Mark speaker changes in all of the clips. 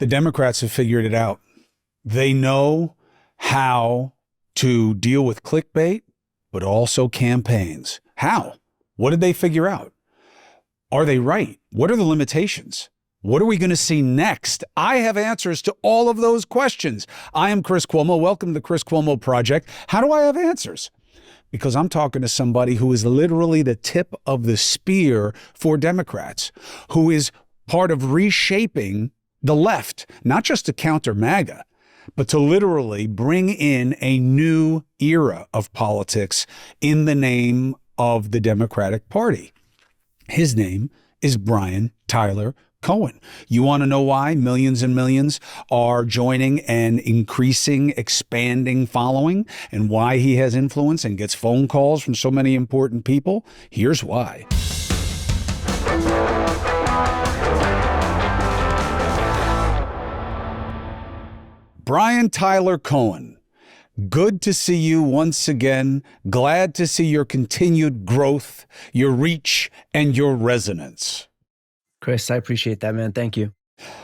Speaker 1: The Democrats have figured it out. They know how to deal with clickbait, but also campaigns. How? What did they figure out? Are they right? What are the limitations? What are we going to see next? I have answers to all of those questions. I am Chris Cuomo. Welcome to the Chris Cuomo Project. How do I have answers? Because I'm talking to somebody who is literally the tip of the spear for Democrats, who is part of reshaping the left, not just to counter MAGA, but to literally bring in a new era of politics in the name of the Democratic Party. His name is Brian Tyler Cohen. You want to know why millions and millions are joining an increasing, expanding following, and why he has influence and gets phone calls from so many important people? Here's why. Brian Tyler Cohen, good to see you once again. Glad to see your continued growth, your reach, and your resonance.
Speaker 2: Chris, I appreciate that, man. Thank you.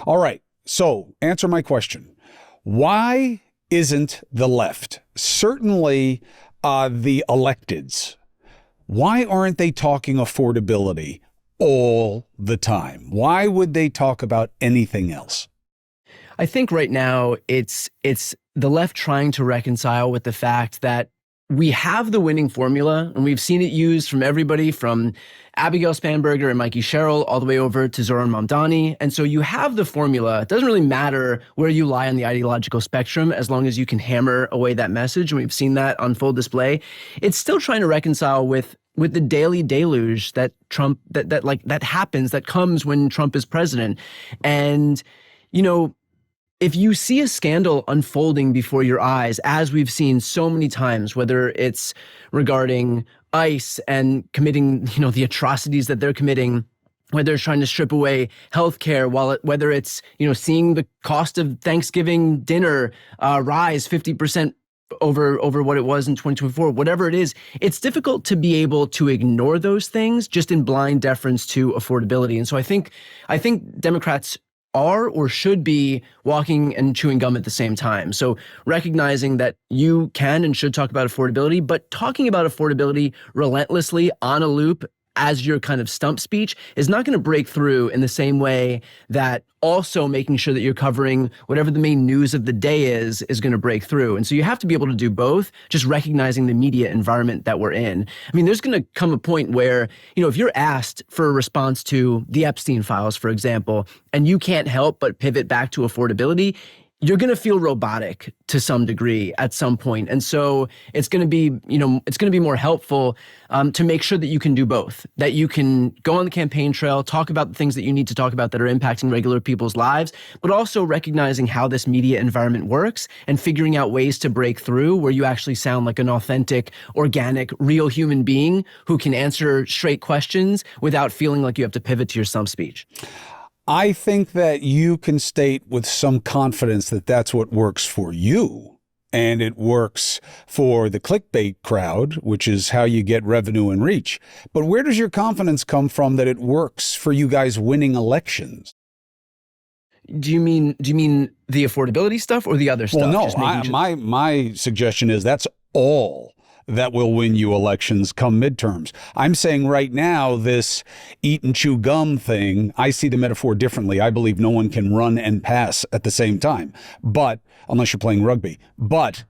Speaker 1: All right. So answer my question. Why isn't the left, certainly the electeds, why aren't they talking affordability all the time? Why would they talk about anything else?
Speaker 2: I think right now it's the left trying to reconcile with the fact that we have the winning formula, and we've seen it used from everybody from Abigail Spanberger and Mikie Sherrill all the way over to Zohran Mamdani. And so you have the formula. It doesn't really matter where you lie on the ideological spectrum as long as you can hammer away that message. And we've seen that on full display. It's still trying to reconcile with the daily deluge that Trump, that happens, that comes when Trump is president. And, you know, if you see a scandal unfolding before your eyes, as we've seen so many times, whether it's regarding ICE and committing, the atrocities that they're committing, whether it's trying to strip away healthcare, whether it's, seeing the cost of Thanksgiving dinner rise 50% over what it was in 2024, whatever it is, it's difficult to be able to ignore those things just in blind deference to affordability. And so I think Democrats are or should be walking and chewing gum at the same time. So recognizing that you can and should talk about affordability, but talking about affordability relentlessly on a loop as your kind of stump speech is not going to break through in the same way that also making sure that you're covering whatever the main news of the day is going to break through. And so you have to be able to do both, just recognizing the media environment that we're in. I mean, there's going to come a point where, if you're asked for a response to the Epstein files, for example, and you can't help but pivot back to affordability, you're going to feel robotic to some degree at some point. And so it's going to be more helpful to make sure that you can do both, that you can go on the campaign trail, talk about the things that you need to talk about that are impacting regular people's lives, but also recognizing how this media environment works and figuring out ways to break through where you actually sound like an authentic, organic, real human being who can answer straight questions without feeling like you have to pivot to your stump speech.
Speaker 1: I think that you can state with some confidence that that's what works for you, and it works for the clickbait crowd, which is how you get revenue and reach. But where does your confidence come from that it works for you guys winning elections?
Speaker 2: Do you mean the affordability stuff or the other stuff?
Speaker 1: Well, no, my suggestion is that's all that will win you elections come midterms. I'm saying right now, this eat and chew gum thing, I see the metaphor differently. I believe no one can run and pass at the same time, but unless you're playing rugby. But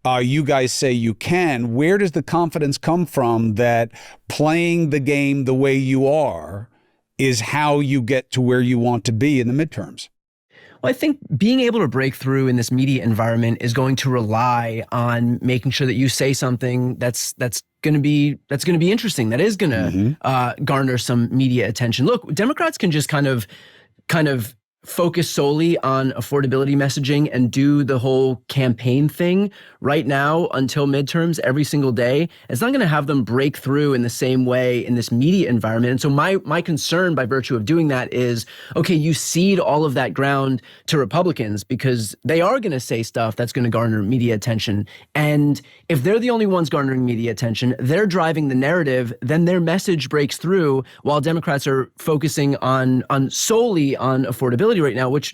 Speaker 1: you guys say you can. Where does the confidence come from that playing the game the way you are is how you get to where you want to be in the midterms?
Speaker 2: Well, I think being able to break through in this media environment is going to rely on making sure that you say something that's going to be interesting, that is going to garner some media attention. Look, Democrats can just kind of focus solely on affordability messaging and do the whole campaign thing right now until midterms every single day. It's not going to have them break through in the same way in this media environment. And so my concern by virtue of doing that is, okay, you cede all of that ground to Republicans because they are going to say stuff that's going to garner media attention. And if they're the only ones garnering media attention, they're driving the narrative, then their message breaks through while Democrats are focusing on solely on affordability affordability right now, which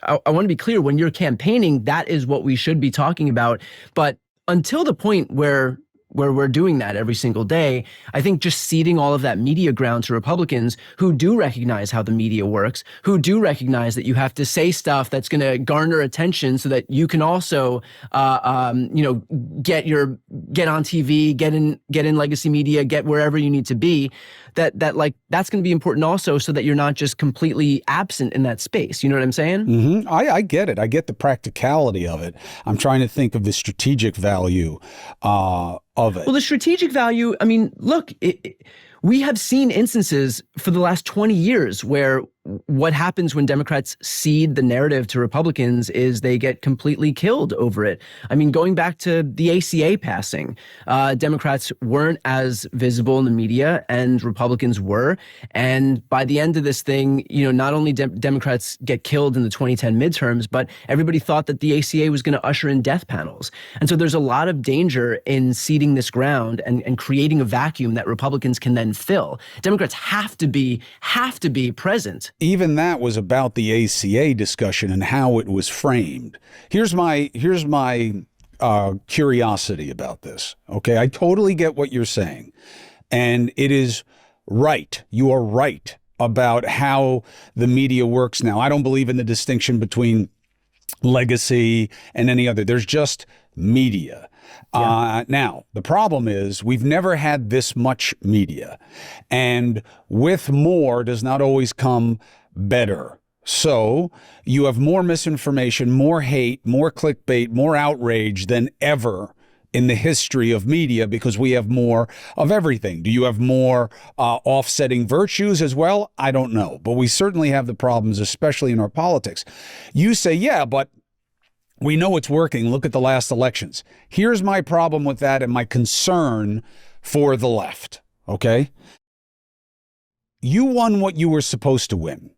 Speaker 2: I want to be clear, when you're campaigning, that is what we should be talking about. But until the point where we're doing that every single day, I think just ceding all of that media ground to Republicans who do recognize how the media works, who do recognize that you have to say stuff that's going to garner attention so that you can also, get on TV, get in legacy media, get wherever you need to be. That's going to be important also, so that you're not just completely absent in that space. You know what I'm saying?
Speaker 1: Mm-hmm. I get it. I get the practicality of it. I'm trying to think of the strategic value of it.
Speaker 2: Well, the strategic value, I mean, look, we have seen instances for the last 20 years where what happens when Democrats cede the narrative to Republicans is they get completely killed over it. I mean, going back to the ACA passing, Democrats weren't as visible in the media and Republicans were. And by the end of this thing, not only Democrats get killed in the 2010 midterms, but everybody thought that the ACA was going to usher in death panels. And so there's a lot of danger in ceding this ground and creating a vacuum that Republicans can then fill. Democrats have to be present.
Speaker 1: Even that was about the ACA discussion and how it was framed. Here's my curiosity about this. Okay, I totally get what you're saying, and it is right. You are right about how the media works now. I don't believe in the distinction between legacy and any other. There's just media. Yeah. Now, the problem is we've never had this much media, and with more does not always come better. So you have more misinformation, more hate, more clickbait, more outrage than ever in the history of media, because we have more of everything. Do you have more offsetting virtues as well? I don't know, but we certainly have the problems, especially in our politics. You say, yeah, but we know it's working. Look at the last elections. Here's my problem with that and my concern for the left, okay? You won what you were supposed to win,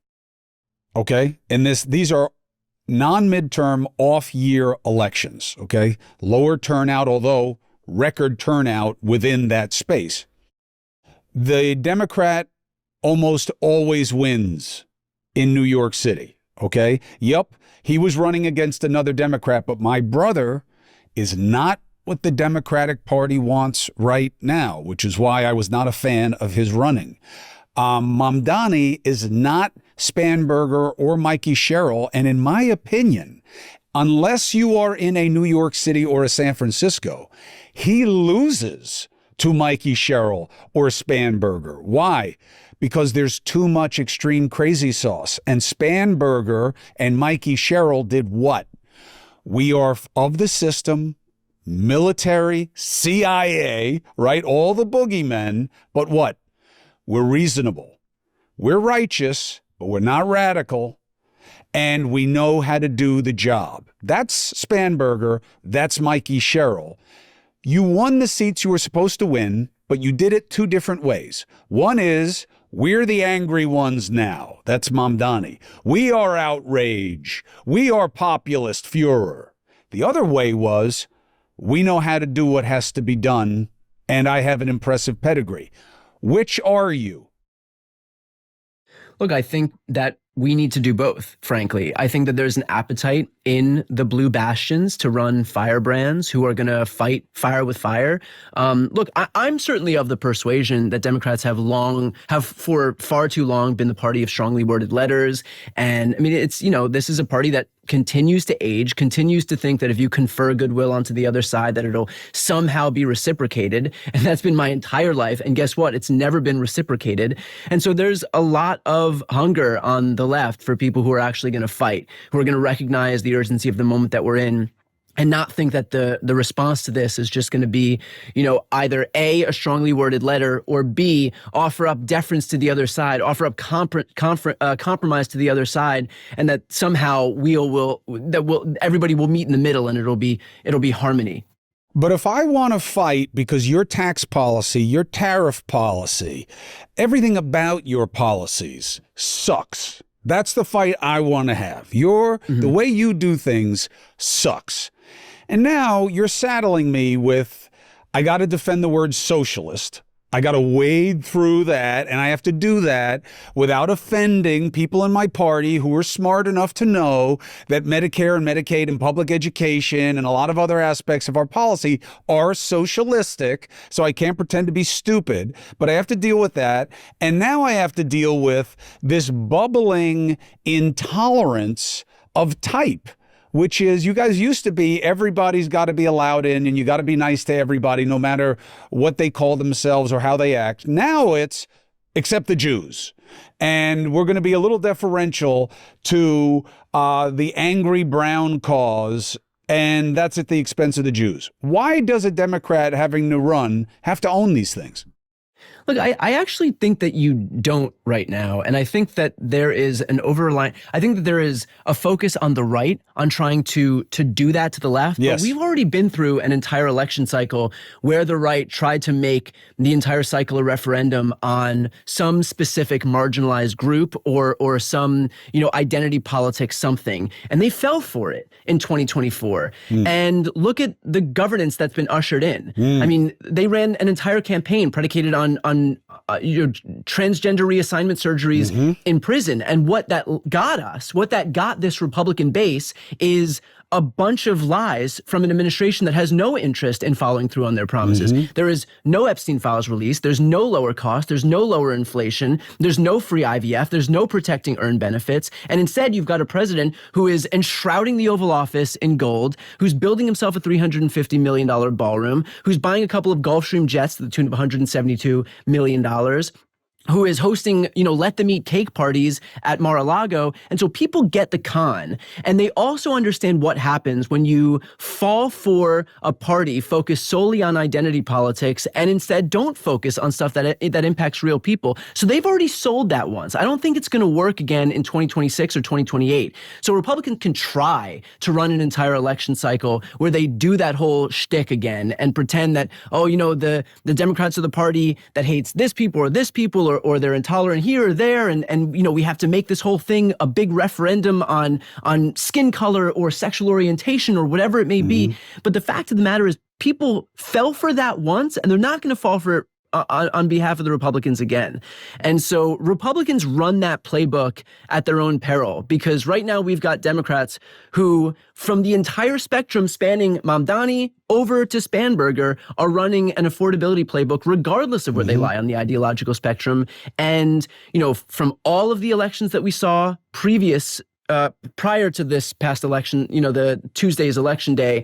Speaker 1: okay? And these are non-midterm off-year elections, okay? Lower turnout, although record turnout within that space. The Democrat almost always wins in New York City, okay? Yep. He was running against another Democrat, but my brother is not what the Democratic Party wants right now, which is why I was not a fan of his running. Mamdani is not Spanberger or Mikie Sherrill, and in my opinion, unless you are in a New York City or a San Francisco, he loses to Mikie Sherrill or Spanberger. Why? Because there's too much extreme crazy sauce. And Spanberger and Mikie Sherrill did what? We are of the system, military, CIA, right? All the boogeymen. But what? We're reasonable. We're righteous, but we're not radical. And we know how to do the job. That's Spanberger. That's Mikie Sherrill. You won the seats you were supposed to win, but you did it two different ways. One is, we're the angry ones now. That's Mamdani. We are outrage. We are populist furor. The other way was, we know how to do what has to be done, and I have an impressive pedigree. Which are you?
Speaker 2: Look, I think that we need to do both, frankly. I think that there's an appetite in the blue bastions to run firebrands who are going to fight fire with fire. Look, I'm certainly of the persuasion that Democrats have for far too long been the party of strongly worded letters. And I mean, this is a party that continues to age, continues to think that if you confer goodwill onto the other side, that it'll somehow be reciprocated. And that's been my entire life. And guess what? It's never been reciprocated. And so there's a lot of hunger on the left for people who are actually going to fight, who are going to recognize the urgency of the moment that we're in, and not think that the response to this is just going to be, either A, a strongly worded letter, or B, offer up deference to the other side, offer up compromise to the other side, and that somehow everybody will meet in the middle and it'll be harmony.
Speaker 1: But if I want to fight because your tax policy, your tariff policy, everything about your policies sucks. That's the fight I want to have. The way you do things sucks. And now you're saddling me with, I got to defend the word socialist. I got to wade through that, and I have to do that without offending people in my party who are smart enough to know that Medicare and Medicaid and public education and a lot of other aspects of our policy are socialistic. So I can't pretend to be stupid, but I have to deal with that. And now I have to deal with this bubbling intolerance of type, which is, you guys used to be, everybody's got to be allowed in and you got to be nice to everybody, no matter what they call themselves or how they act. Now it's, except the Jews. And we're going to be a little deferential to the angry brown cause, and that's at the expense of the Jews. Why does a Democrat having to run have to own these things?
Speaker 2: Look, I actually think that you don't right now. And I think that there is an I think that there is a focus on the right on trying to do that to the left.
Speaker 1: Yes.
Speaker 2: But we've already been through an entire election cycle where the right tried to make the entire cycle a referendum on some specific marginalized group or some, identity politics something. And they fell for it in 2024. And look at the governance that's been ushered in. I mean, they ran an entire campaign predicated on transgender reassignment surgeries in prison. And what that got this Republican base is a bunch of lies from an administration that has no interest in following through on their promises. There is no Epstein files released. There's no lower cost. There's no lower inflation. There's no free IVF. There's no protecting earned benefits. And instead, you've got a president who is enshrouding the Oval Office in gold, who's building himself a $350 million ballroom, who's buying a couple of Gulfstream jets to the tune of $172 million, who is hosting, let them eat cake parties at Mar-a-Lago. And so people get the con. And they also understand what happens when you fall for a party focused solely on identity politics and instead don't focus on stuff that impacts real people. So they've already sold that once. I don't think it's going to work again in 2026 or 2028. So Republicans can try to run an entire election cycle where they do that whole shtick again and pretend that, the Democrats are the party that hates this people or they're intolerant here or there, and we have to make this whole thing a big referendum on skin color or sexual orientation or whatever it may be. But the fact of the matter is, people fell for that once, and they're not going to fall for it on behalf of the Republicans again. And so Republicans run that playbook at their own peril, because right now we've got Democrats who, from the entire spectrum spanning Mamdani over to Spanberger, are running an affordability playbook regardless of where they lie on the ideological spectrum. And, from all of the elections that we saw prior to this past election, the Tuesday's election day,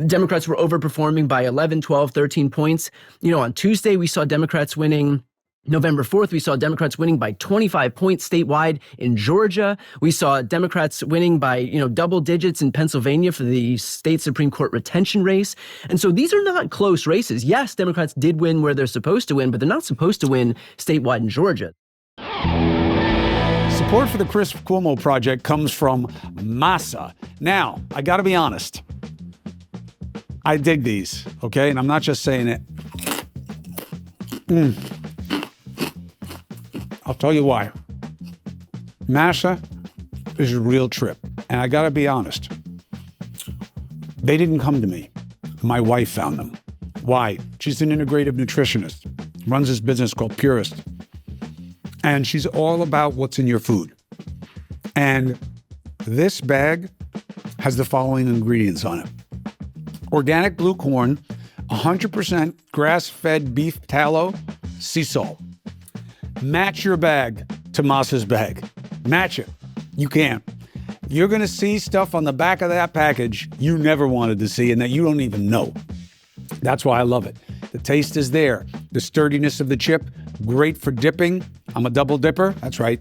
Speaker 2: Democrats were overperforming by 11, 12, 13 points. On Tuesday, we saw Democrats winning. November 4th, we saw Democrats winning by 25 points statewide in Georgia. We saw Democrats winning by, double digits in Pennsylvania for the state Supreme Court retention race. And so these are not close races. Yes, Democrats did win where they're supposed to win, but they're not supposed to win statewide in Georgia.
Speaker 1: Support for the Chris Cuomo project comes from Masa. Now, I got to be honest. I dig these, okay? And I'm not just saying it. I'll tell you why. Masa is a real trip. And I got to be honest. They didn't come to me. My wife found them. Why? She's an integrative nutritionist, runs this business called Purist. And she's all about what's in your food. And this bag has the following ingredients on it. Organic blue corn, 100% grass-fed beef tallow, sea salt. Match your bag to Masa's bag. Match it. You can't. You're going to see stuff on the back of that package you never wanted to see and that you don't even know. That's why I love it. The taste is there. The sturdiness of the chip, great for dipping. I'm a double dipper. That's right.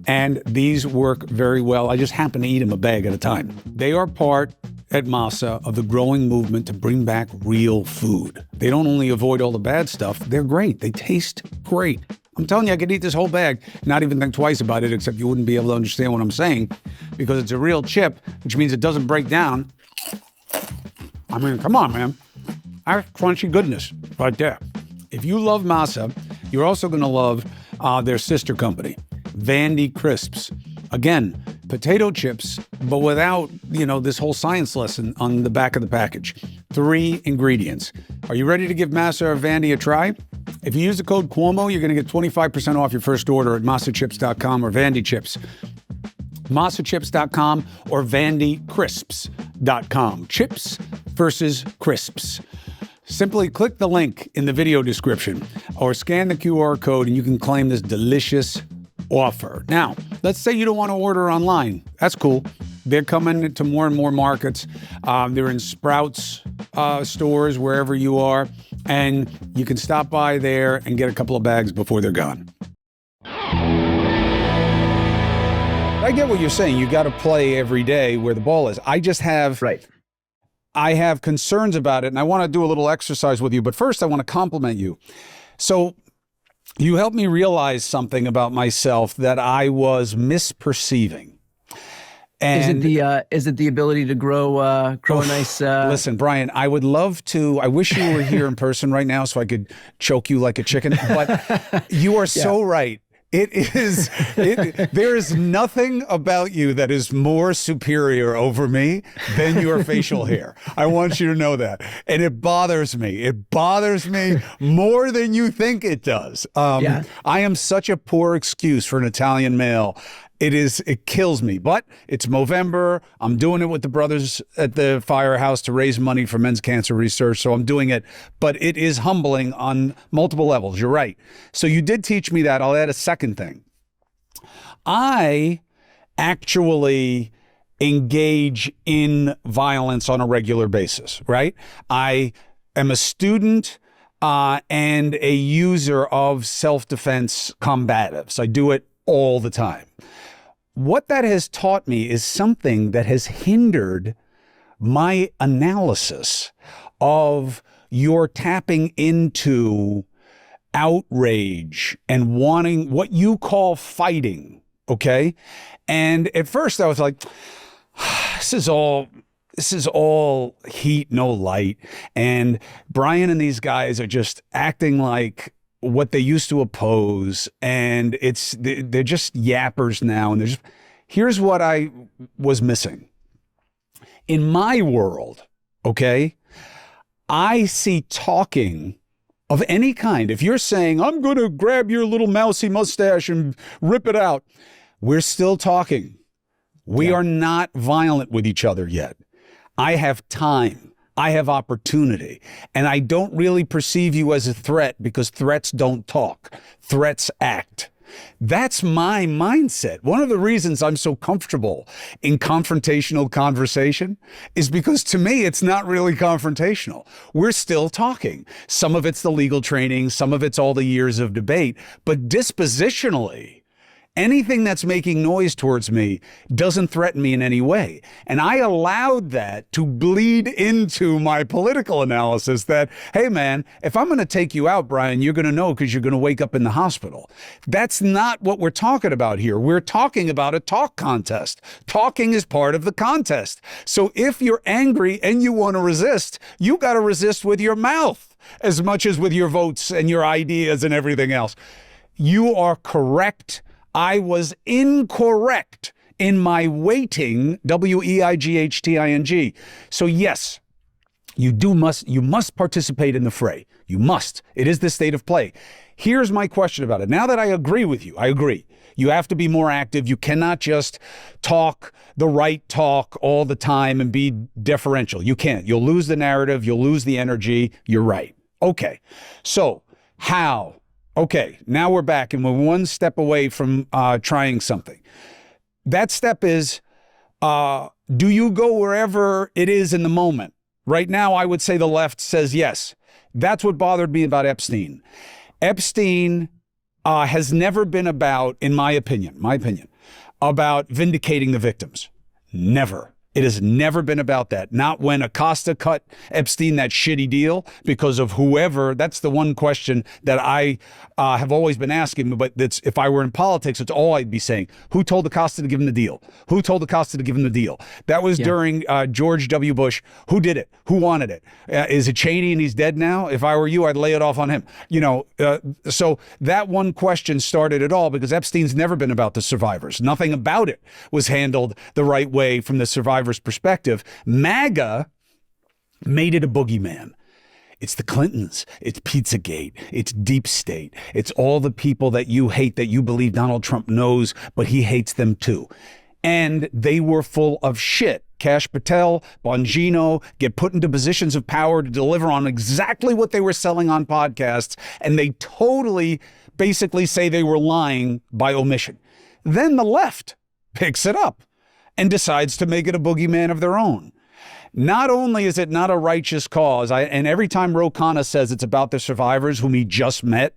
Speaker 1: And these work very well. I just happen to eat them a bag at a time. They are part at Masa of the growing movement to bring back real food. They don't only avoid all the bad stuff, they're great. They taste great. I'm telling you, I could eat this whole bag, not even think twice about it, except you wouldn't be able to understand what I'm saying, because it's a real chip, which means it doesn't break down. I mean, come on, man. Our crunchy goodness right there. If you love Masa, you're also going to love their sister company, Vandy Crisps. Again, potato chips, but without, this whole science lesson on the back of the package. 3 ingredients. Are you ready to give Masa or Vandy a try? If you use the code Cuomo, you're going to get 25% off your first order at massachips.com or Vandy Chips. massachips.com or vandycrisps.com. Chips versus crisps. Simply click the link in the video description or scan the QR code and you can claim this delicious offer. Now, let's say you don't want to order online. That's cool. They're coming to more and more markets. They're in Sprouts stores, wherever you are, and you can stop by there and get a couple of bags before they're gone. I get what you're saying. You got to play every day where the ball is. I just have, I have concerns about it, and I want to do a little exercise with you. But first, I want to compliment you. So you helped me realize something about myself that I was misperceiving. And
Speaker 2: is it the ability to grow a nice?
Speaker 1: Listen, Brian, I would love to. I wish you were here in person right now so I could choke you like a chicken. But you are so right. It is. There is nothing about you that is more superior over me than your facial hair. I want you to know that, and it bothers me. It bothers me more than you think it does. I am such a poor excuse for an Italian male. It kills me, but it's Movember. I'm doing it with the brothers at the firehouse to raise money for men's cancer research. So I'm doing it, but it is humbling on multiple levels. You're right. So you did teach me that. I'll add a second thing. I actually engage in violence on a regular basis, right? I am a student and a user of self-defense combatives. I do it all the time. What that has taught me is something that has hindered my analysis of your tapping into outrage and wanting what you call fighting, okay? And at first I was like, this is all heat, no light. And Brian and these guys are just acting like what they used to oppose, and they're just yappers now. And here's what I was missing. In my world, okay, I see talking of any kind. If you're saying, I'm going to grab your little mousy mustache and rip it out, we're still talking. We are not violent with each other yet. I have time. I have opportunity, and I don't really perceive you as a threat because threats don't talk. Threats act. That's my mindset. One of the reasons I'm so comfortable in confrontational conversation is because to me, it's not really confrontational. We're still talking. Some of it's the legal training, some of it's all the years of debate, but dispositionally, anything that's making noise towards me doesn't threaten me in any way. And I allowed that to bleed into my political analysis that, hey, man, if I'm going to take you out, Brian, you're going to know because you're going to wake up in the hospital. That's not what we're talking about here. We're talking about a talk contest. Talking is part of the contest. So if you're angry and you want to resist, you got to resist with your mouth as much as with your votes and your ideas and everything else. You are correct. I was incorrect in my weighting, weighting. So yes, you must participate in the fray. You must. It is the state of play. Here's my question about it. Now that I agree with you, I agree. You have to be more active. You cannot just talk the right talk all the time and be deferential. You can't. You'll lose the narrative. You'll lose the energy. You're right. Okay. So how? Okay, now we're back and we're one step away from trying something. That step is, do you go wherever it is in the moment? Right now, I would say the left says yes. That's what bothered me about Epstein. Epstein has never been about, in my opinion, about vindicating the victims. Never. It has never been about that. Not when Acosta cut Epstein that shitty deal because of whoever. That's the one question that I have always been asking. But that's, if I were in politics, it's all I'd be saying. Who told Acosta to give him the deal? Who told Acosta to give him the deal? That was during George W. Bush. Who did it? Who wanted it? Is it Cheney and he's dead now? If I were you, I'd lay it off on him. You know, so that one question started it all because Epstein's never been about the survivors. Nothing about it was handled the right way from the survivors' perspective. MAGA made it a boogeyman. It's the Clintons. It's Pizzagate. It's Deep State. It's all the people that you hate that you believe Donald Trump knows, but he hates them too. And they were full of shit. Kash Patel, Bongino get put into positions of power to deliver on exactly what they were selling on podcasts. And they totally basically say they were lying by omission. Then the left picks it up and decides to make it a boogeyman of their own. Not only is it not a righteous cause, and every time Ro Khanna says it's about the survivors whom he just met,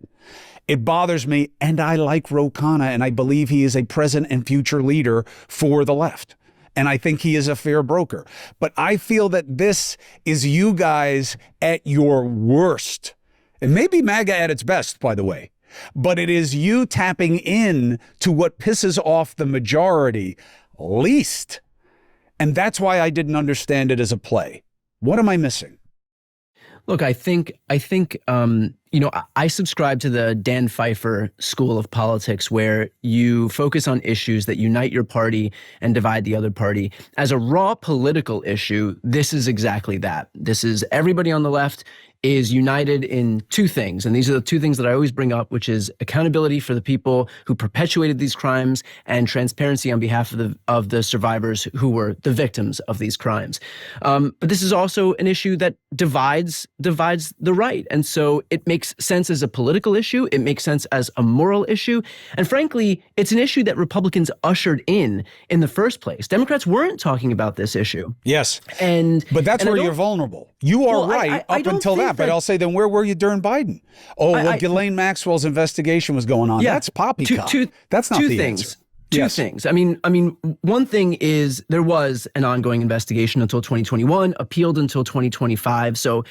Speaker 1: it bothers me, and I like Ro Khanna, and I believe he is a present and future leader for the left. And I think he is a fair broker. But I feel that this is you guys at your worst. It may be MAGA at its best, by the way, but it is you tapping in to what pisses off the majority least. And that's why I didn't understand it as a play. What am I missing?
Speaker 2: Look, I think, I subscribe to the Dan Pfeiffer school of politics, where you focus on issues that unite your party and divide the other party. As a raw political issue, this is exactly that. This is everybody on the left is united in two things. And these are the two things that I always bring up, which is accountability for the people who perpetuated these crimes and transparency on behalf of the survivors who were the victims of these crimes. But this is also an issue that divides the right. And so it makes sense as a political issue. It makes sense as a moral issue. And frankly, it's an issue that Republicans ushered in the first place. Democrats weren't talking about this issue.
Speaker 1: Yes.
Speaker 2: But
Speaker 1: that's where you're vulnerable. You are right up until that. But I'll say, then where were you during Biden? Ghislaine Maxwell's investigation was going on.
Speaker 2: Yeah,
Speaker 1: that's poppycock. That's not the answer.
Speaker 2: Two things. I mean, one thing is there was an ongoing investigation until 2021, appealed until 2025. So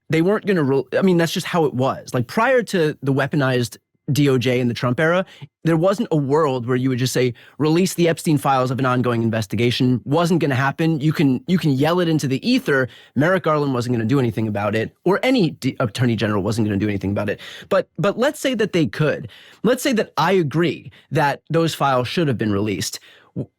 Speaker 2: they weren't going to. That's just how it was. Like prior to the weaponized DOJ in the Trump era, there wasn't a world where you would just say, release the Epstein files of an ongoing investigation. Wasn't going to happen. You can yell it into the ether. Merrick Garland wasn't going to do anything about it, or any attorney general wasn't going to do anything about it. But let's say that they could. Let's say that I agree that those files should have been released.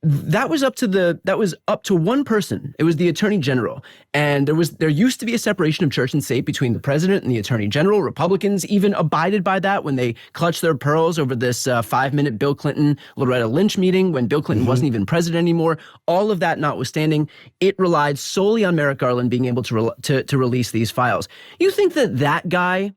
Speaker 2: That was up to one person. It was the attorney general. And there used to be a separation of church and state between the president and the attorney general. Republicans even abided by that when they clutched their pearls over this 5-minute Bill Clinton, Loretta Lynch meeting when Bill Clinton wasn't even president anymore. All of that notwithstanding, it relied solely on Merrick Garland being able to release these files. You think that guy,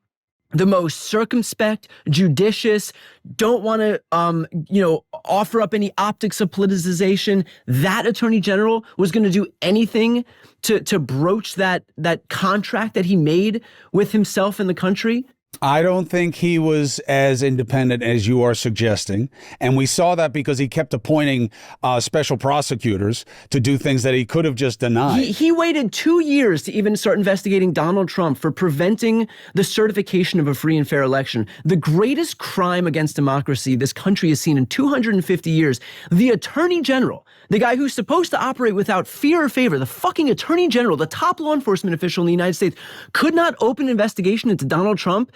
Speaker 2: the most circumspect, judicious, don't want to, offer up any optics of politicization, that attorney general was going to do anything to broach that contract that he made with himself and the country?
Speaker 1: I don't think he was as independent as you are suggesting. And we saw that because he kept appointing special prosecutors to do things that he could have just denied.
Speaker 2: He waited 2 years to even start investigating Donald Trump for preventing the certification of a free and fair election. The greatest crime against democracy this country has seen in 250 years. The attorney general, the guy who's supposed to operate without fear or favor, the fucking attorney general, the top law enforcement official in the United States, could not open an investigation into Donald Trump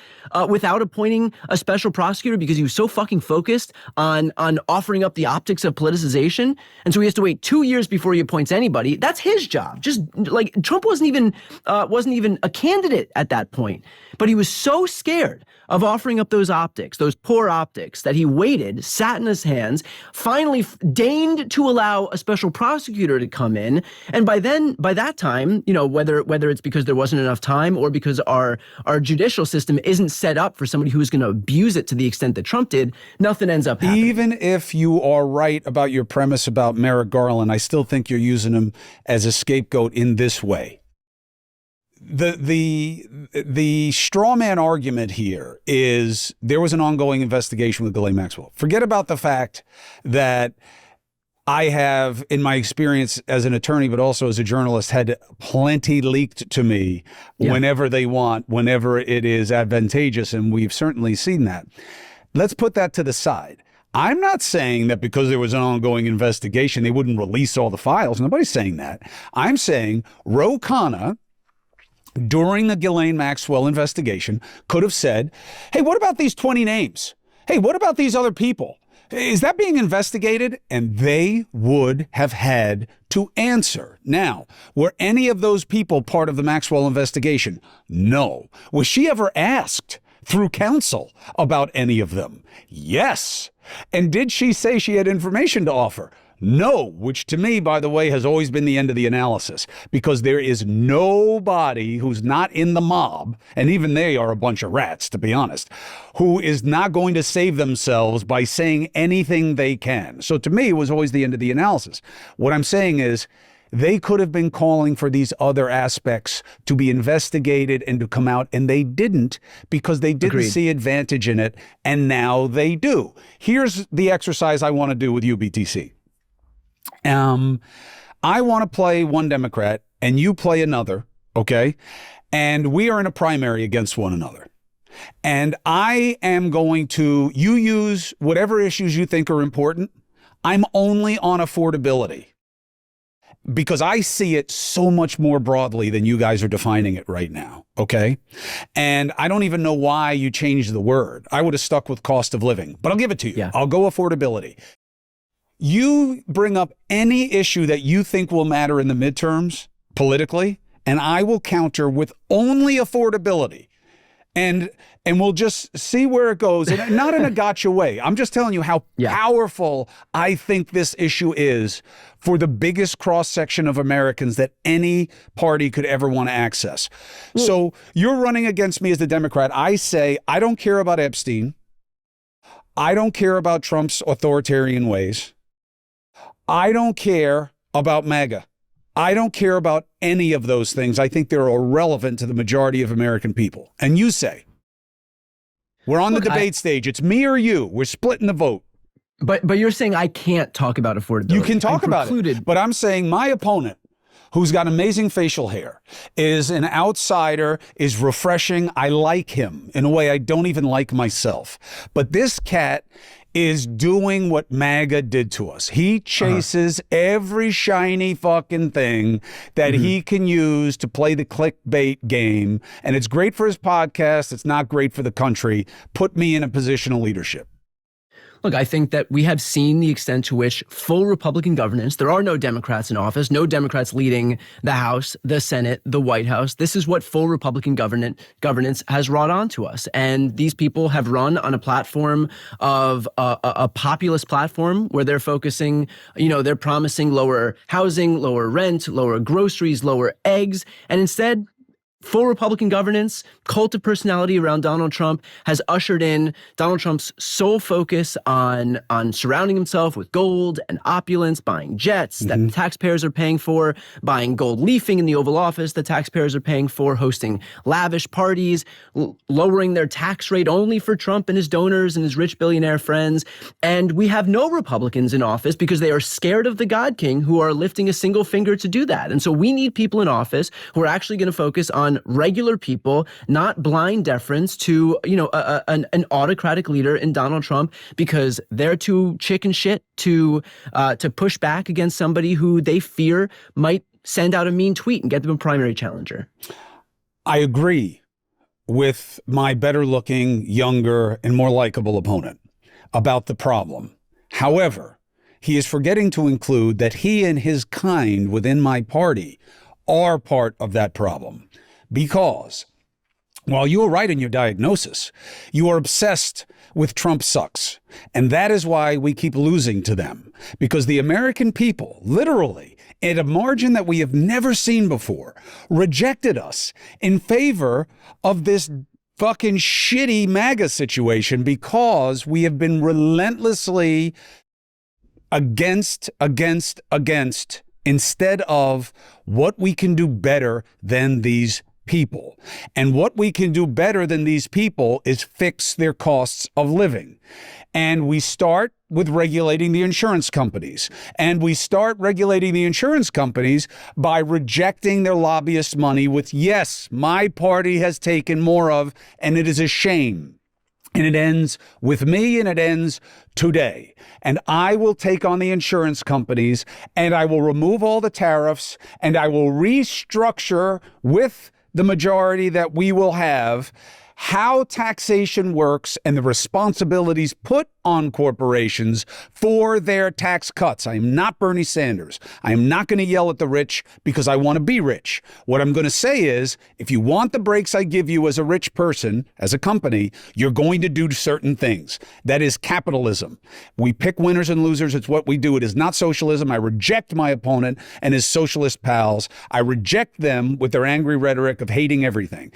Speaker 2: without appointing a special prosecutor because he was so fucking focused on offering up the optics of politicization. And so he has to wait 2 years before he appoints anybody. That's his job. Just like Trump wasn't even a candidate at that point. But he was so scared of offering up those optics, those poor optics, that he waited, sat in his hands, finally deigned to allow a special prosecutor to come in. And by that time, whether it's because there wasn't enough time or because our judicial system isn't set up for somebody who's going to abuse it to the extent that Trump did, nothing ends up happening.
Speaker 1: Even if you are right about your premise about Merrick Garland, I still think you're using him as a scapegoat in this way. The straw man argument here is there was an ongoing investigation with Ghislaine Maxwell. Forget about the fact that I have, in my experience as an attorney, but also as a journalist, had plenty leaked to me whenever they want, whenever it is advantageous. And we've certainly seen that. Let's put that to the side. I'm not saying that because there was an ongoing investigation, they wouldn't release all the files. Nobody's saying that. I'm saying Ro Khanna, during the Ghislaine Maxwell investigation, could have said, hey, what about these 20 names? Hey, what about these other people? Is that being investigated? And they would have had to answer. Now, were any of those people part of the Maxwell investigation? No. Was she ever asked through counsel about any of them? Yes. And did she say she had information to offer? No, which to me, by the way, has always been the end of the analysis, because there is nobody who's not in the mob, and even they are a bunch of rats, to be honest, who is not going to save themselves by saying anything they can. So to me, it was always the end of the analysis. What I'm saying is, they could have been calling for these other aspects to be investigated and to come out, and they didn't, because they didn't
Speaker 2: Agreed.
Speaker 1: see advantage in it, and now they do. Here's the exercise I want to do with you, BTC. I want to play one Democrat and you play another, okay? And we are in a primary against one another. And I am going to, you use whatever issues you think are important. I'm only on affordability because I see it so much more broadly than you guys are defining it right now, okay? And I don't even know why you changed the word. I would have stuck with cost of living, but I'll give it to you.
Speaker 2: Yeah.
Speaker 1: I'll go affordability. You bring up any issue that you think will matter in the midterms politically, and I will counter with only affordability. And we'll just see where it goes. And not in a gotcha way. I'm just telling you how powerful I think this issue is for the biggest cross-section of Americans that any party could ever want to access. So you're running against me as the Democrat. I say, I don't care about Epstein. I don't care about Trump's authoritarian ways. I don't care about MAGA. I don't care about any of those things. I think they're irrelevant to the majority of American people. And you say, we're on the debate stage. It's me or you. We're splitting the vote.
Speaker 2: But you're saying I can't talk about affordability.
Speaker 1: You can talk about it. But I'm saying my opponent, who's got amazing facial hair, is an outsider, is refreshing. I like him in a way I don't even like myself. But this cat is doing what MAGA did to us. He chases every shiny fucking thing that he can use to play the clickbait game. And it's great for his podcast. It's not great for the country. Put me in a position of leadership.
Speaker 2: Look, I think that we have seen the extent to which full Republican governance, there are no Democrats in office, no Democrats leading the House, the Senate, the White House. This is what full Republican governance has wrought onto us. And these people have run on a platform of a populist platform where they're focusing, they're promising lower housing, lower rent, lower groceries, lower eggs. And instead, full Republican governance, cult of personality around Donald Trump has ushered in Donald Trump's sole focus on surrounding himself with gold and opulence, buying jets that the taxpayers are paying for, buying gold leafing in the Oval Office that taxpayers are paying for, hosting lavish parties, lowering their tax rate only for Trump and his donors and his rich billionaire friends. And we have no Republicans in office because they are scared of the God King who are lifting a single finger to do that. And so we need people in office who are actually going to focus on regular people, not blind deference to, an autocratic leader in Donald Trump, because they're too chicken shit to push back against somebody who they fear might send out a mean tweet and get them a primary challenger.
Speaker 1: I agree with my better looking, younger, and more likable opponent about the problem. However, he is forgetting to include that he and his kind within my party are part of that problem. Because while you are right in your diagnosis, you are obsessed with Trump sucks. And that is why we keep losing to them. Because the American people, literally, at a margin that we have never seen before, rejected us in favor of this fucking shitty MAGA situation because we have been relentlessly against, instead of what we can do better than these people. And what we can do better than these people is fix their costs of living. And we start with regulating the insurance companies. And we start regulating the insurance companies by rejecting their lobbyist money with, yes, my party has taken more of, and it is a shame. And it ends with me, and it ends today. And I will take on the insurance companies, and I will remove all the tariffs, and I will restructure with the majority that we will have how taxation works and the responsibilities put on corporations for their tax cuts. I am not Bernie Sanders. I am not going to yell at the rich because I want to be rich. What I'm going to say is, if you want the breaks I give you as a rich person, as a company, you're going to do certain things. That is capitalism. We pick winners and losers. It's what we do. It is not socialism. I reject my opponent and his socialist pals. I reject them with their angry rhetoric of hating everything.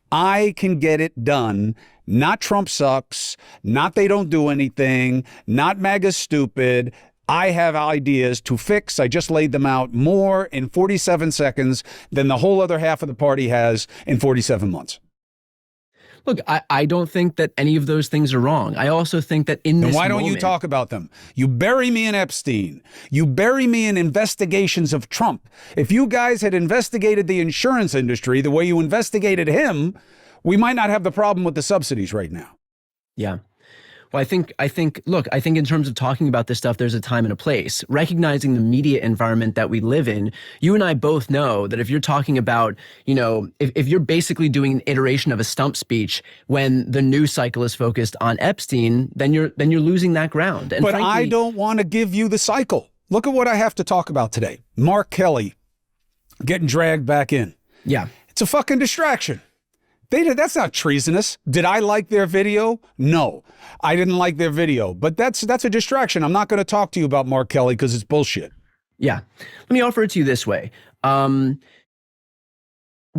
Speaker 1: I can get it done. Not Trump sucks, not they don't do anything, not MAGA's stupid. I have ideas to fix. I just laid them out more in 47 seconds than the whole other half of the party has in 47 months.
Speaker 2: Look, I don't think that any of those things are wrong. I also think that in this
Speaker 1: Then why don't you talk about them? You bury me in Epstein. You bury me in investigations of Trump. If you guys had investigated the insurance industry the way you investigated him, we might not have the problem with the subsidies right now.
Speaker 2: Yeah. Well, I think, look, I think in terms of talking about this stuff, there's a time and a place. Recognizing the media environment that we live in, you and I both know that if you're talking about, if you're basically doing an iteration of a stump speech when the news cycle is focused on Epstein, then you're losing that ground. And
Speaker 1: but
Speaker 2: frankly,
Speaker 1: I don't want to give you the cycle. Look at what I have to talk about today. Mark Kelly getting dragged back in.
Speaker 2: Yeah.
Speaker 1: It's a fucking distraction. That's not treasonous. Did I like their video? No, I didn't like their video, but that's a distraction. I'm not going to talk to you about Mark Kelly because it's bullshit.
Speaker 2: Yeah. Let me offer it to you this way. We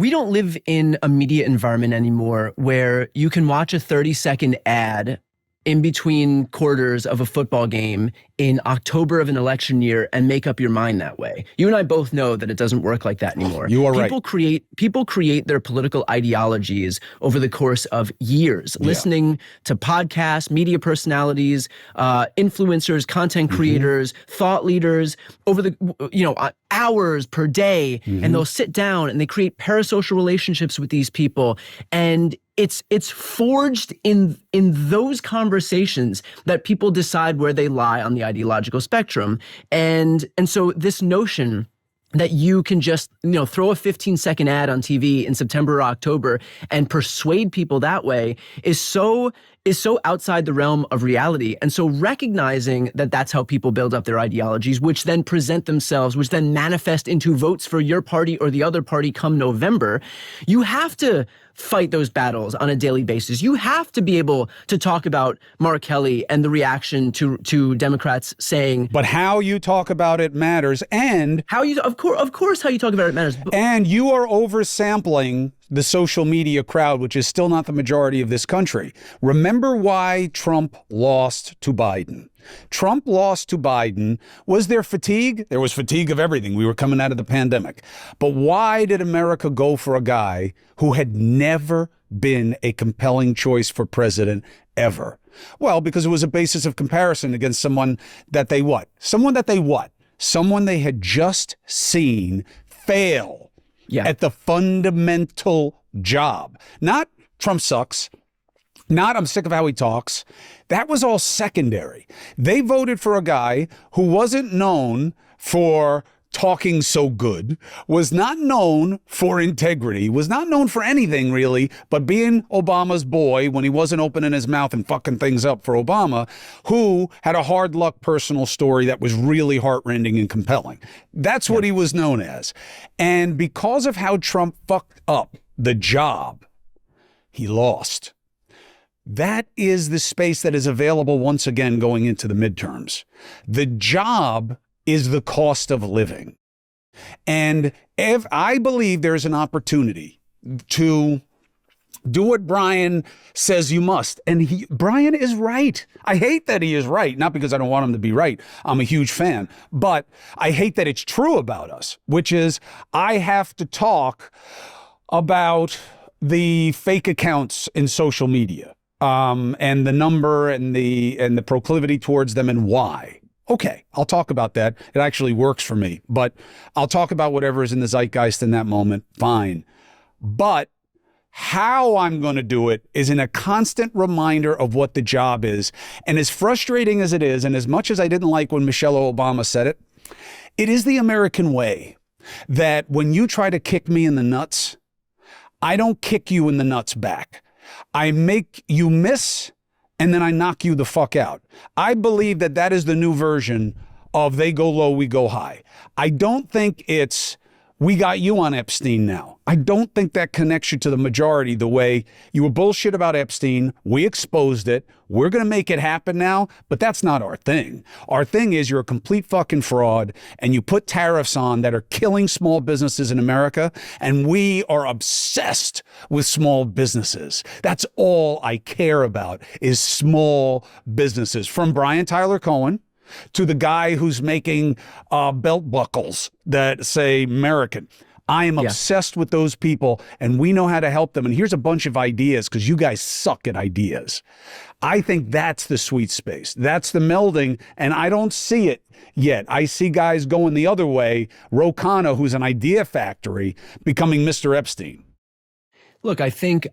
Speaker 2: don't live in a media environment anymore where you can watch a 30-second ad in between quarters of a football game in October of an election year and make up your mind that way. You and I both know that it doesn't work like that anymore.
Speaker 1: You are
Speaker 2: People create their political ideologies over the course of years, listening to podcasts, media personalities, influencers, content creators, thought leaders over the hours per day, and they'll sit down and they create parasocial relationships with these people, and it's forged in those conversations that people decide where they lie on the ideological spectrum. And so this notion that you can just, throw a 15-second ad on TV in September or October and persuade people that way is so outside the realm of reality. And so recognizing that that's how people build up their ideologies, which then present themselves, which then manifest into votes for your party or the other party come November, you have to fight those battles on a daily basis. You have to be able to talk about Mark Kelly and the reaction to Democrats saying,
Speaker 1: but how you talk about it matters, and
Speaker 2: how you, of course, how you talk about it matters.
Speaker 1: And you are oversampling the social media crowd, which is still not the majority of this country. Remember why Trump lost to Biden. Trump lost to Biden. Was there fatigue? There was fatigue of everything. We were coming out of the pandemic. But why did America go for a guy who had never been a compelling choice for president ever? Well, because it was a basis of comparison against someone that they what? Someone they had just seen fail at the fundamental job. Not Trump sucks. Not I'm sick of how he talks. That was all secondary. They voted for a guy who wasn't known for talking so good, was not known for integrity, was not known for anything really, but being Obama's boy when he wasn't opening his mouth and fucking things up for Obama, who had a hard luck personal story that was really heartrending and compelling. That's what he was known as. And because of how Trump fucked up the job, he lost. That is the space that is available once again going into the midterms. The job is the cost of living. And if I believe there's an opportunity to do what Brian says you must, and Brian is right. I hate that he is right, not because I don't want him to be right. I'm a huge fan, but I hate that it's true about us, which is I have to talk about the fake accounts in social media, and the number and the proclivity towards them and why. Okay, I'll talk about that. It actually works for me, but I'll talk about whatever is in the zeitgeist in that moment. Fine. But how I'm going to do it is in a constant reminder of what the job is. And as frustrating as it is, and as much as I didn't like when Michelle Obama said it, it is the American way that when you try to kick me in the nuts, I don't kick you in the nuts back. I make you miss, and then I knock you the fuck out. I believe that that is the new version of they go low, we go high. I don't think it's we got you on Epstein now. I don't think that connects you to the majority the way you were bullshit about Epstein. We exposed it. We're going to make it happen now, but that's not our thing. Our thing is you're a complete fucking fraud and you put tariffs on that are killing small businesses in America, and we are obsessed with small businesses. That's all I care about is small businesses. From Brian Tyler Cohen to the guy who's making belt buckles that say American. I am obsessed with those people, and we know how to help them. And here's a bunch of ideas because you guys suck at ideas. I think that's the sweet space. That's the melding, and I don't see it yet. I see guys going the other way. Ro Khanna, who's an idea factory, becoming Mr. Epstein.
Speaker 2: Look, I think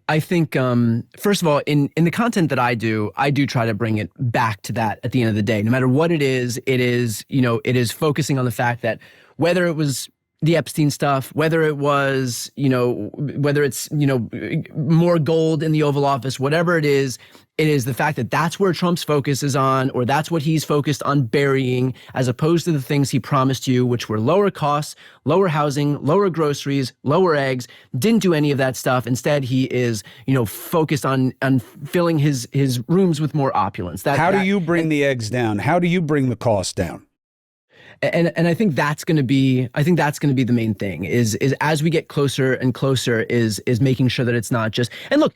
Speaker 2: first of all, in the content that I do try to bring it back to that at the end of the day. No matter what it is, it is focusing on the fact that whether it was the Epstein stuff, whether it was, whether it's, more gold in the Oval Office, whatever it is the fact that that's where Trump's focus is on, or that's what he's focused on burying, as opposed to the things he promised you, which were lower costs, lower housing, lower groceries, lower eggs. Didn't do any of that stuff. Instead, he is, focused on filling his rooms with more opulence.
Speaker 1: How do you bring the eggs down? How do you bring the cost down?
Speaker 2: And I think that's going to be the main thing is as we get closer and closer is making sure that it's not just, and look,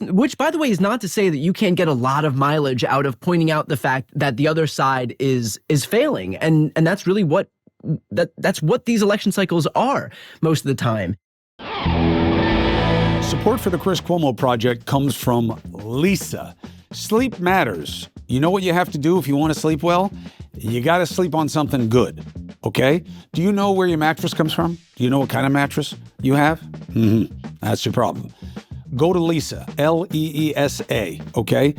Speaker 2: which by the way is not to say that you can't get a lot of mileage out of pointing out the fact that the other side is failing. And that's really that's what these election cycles are most of the time.
Speaker 1: Support for the Chris Cuomo Project comes from Lisa. Sleep matters. You know what you have to do if you want to sleep well? You got to sleep on something good, okay? Do you know where your mattress comes from? Do you know what kind of mattress you have? That's your problem. Go to Lisa, L-E-E-S-A, okay?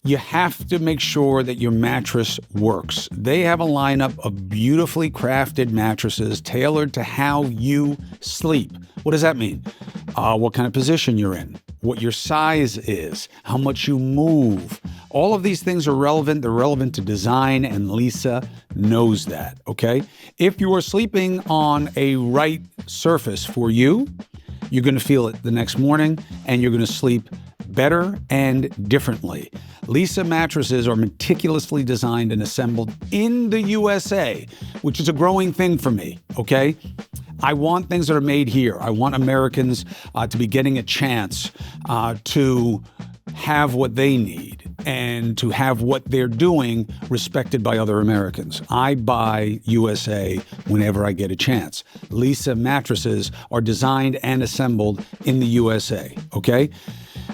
Speaker 1: You have to make sure that your mattress works. They have a lineup of beautifully crafted mattresses tailored to how you sleep. What does that mean? What kind of position you're in, what your size is, how much you move. All of these things are relevant. They're relevant to design, and Lisa knows that, okay? If you are sleeping on a right surface for you, you're going to feel it the next morning, and you're going to sleep better and differently. Lisa mattresses are meticulously designed and assembled in the USA, which is a growing thing for me, okay? I want things that are made here. I want Americans to be getting a chance to have what they need and to have what they're doing respected by other Americans. I buy USA whenever I get a chance. Lisa mattresses are designed and assembled in the USA, okay?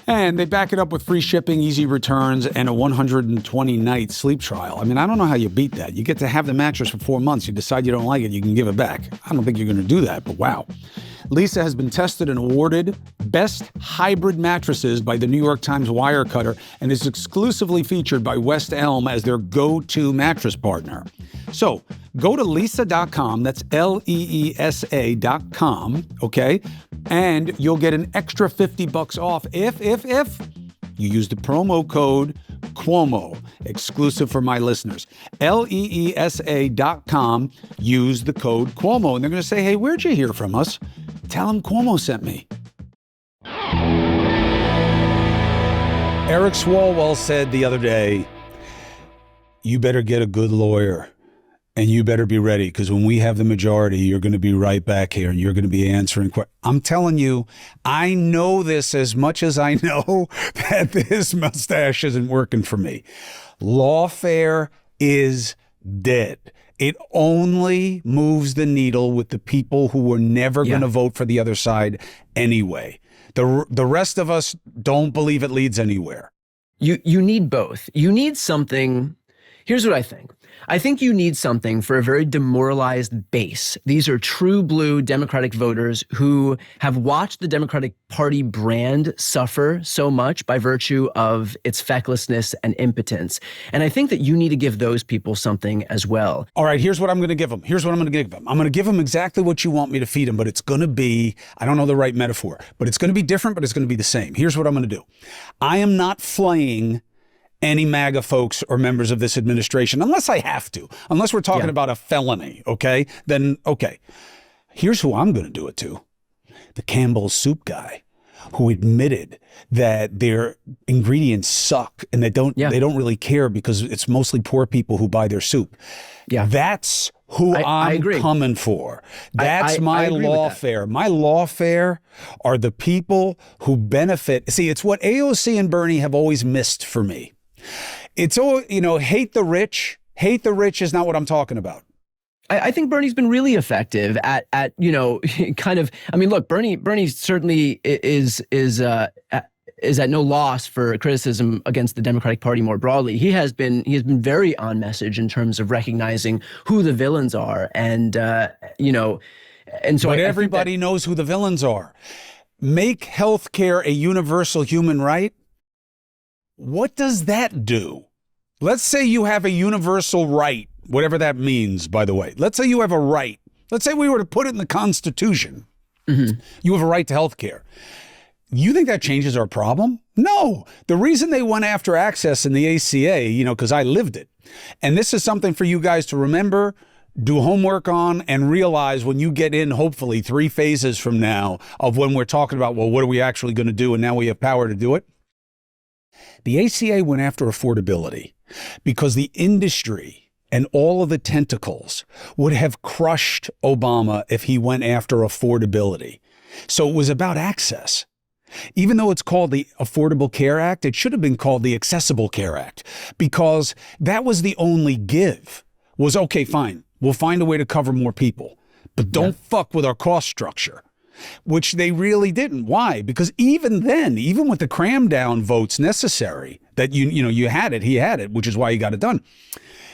Speaker 1: And they back it up with free shipping, easy returns, and a 120-night sleep trial. I mean, I don't know how you beat that. You get to have the mattress for 4 months. You decide you don't like it, you can give it back. I don't think you're going to do that, but wow. Lisa has been tested and awarded Best Hybrid Mattresses by the New York Times Wirecutter and is exclusively featured by West Elm as their go-to mattress partner. So go to Leesa.com, that's Leesa.com, okay? And you'll get an extra $50 off if you use the promo code Cuomo, exclusive for my listeners. Leesa.com, use the code Cuomo. And they're going to say, hey, where'd you hear from us? Tell them Cuomo sent me. Eric Swalwell said the other day, you better get a good lawyer and you better be ready because when we have the majority, you're going to be right back here and you're going to be answering questions. I'm telling you, I know this as much as I know that this mustache isn't working for me. Lawfare is dead. It only moves the needle with the people who were never going to vote for the other side anyway. The rest of us don't believe it leads anywhere.
Speaker 2: You need both. You need something. Here's what I think. I think you need something for a very demoralized base. These are true blue Democratic voters who have watched the Democratic Party brand suffer so much by virtue of its fecklessness and impotence. And I think that you need to give those people something as well.
Speaker 1: All right, here's what I'm going to give them. Here's what I'm going to give them. I'm going to give them exactly what you want me to feed them, but it's going to be, I don't know the right metaphor, but it's going to be different, but it's going to be the same. Here's what I'm going to do. I am not flaying any MAGA folks or members of this administration, unless I have to, unless we're talking about a felony, okay? Then, okay. Here's who I'm going to do it to. The Campbell's soup guy who admitted that their ingredients suck and they don't really care because it's mostly poor people who buy their soup. Yeah. That's who I'm coming for. That's my lawfare. My lawfare are the people who benefit. See, it's what AOC and Bernie have always missed for me. It's all, hate the rich. Hate the rich is not what I'm talking about.
Speaker 2: I think Bernie's been really effective at kind of. I mean, look, Bernie certainly is at no loss for criticism against the Democratic Party more broadly. He has been very on message in terms of recognizing who the villains are, and so. But
Speaker 1: everybody knows who the villains are. Make healthcare a universal human right. What does that do? Let's say you have a universal right, whatever that means, by the way. Let's say you have a right. Let's say we were to put it in the Constitution. Mm-hmm. You have a right to health care. You think that changes our problem? No. The reason they went after access in the ACA, because I lived it. And this is something for you guys to remember, do homework on, and realize when you get in, hopefully 3 phases from now of when we're talking about, well, what are we actually going to do? And now we have power to do it. The ACA went after affordability because the industry and all of the tentacles would have crushed Obama if he went after affordability. So it was about access. Even though it's called the Affordable Care Act, it should have been called the Accessible Care Act because that was the only give. Was, okay, fine, we'll find a way to cover more people, but don't fuck with our cost structure. Which they really didn't. Why? Because even then, even with the cram down votes necessary, that you had it, he had it, which is why he got it done.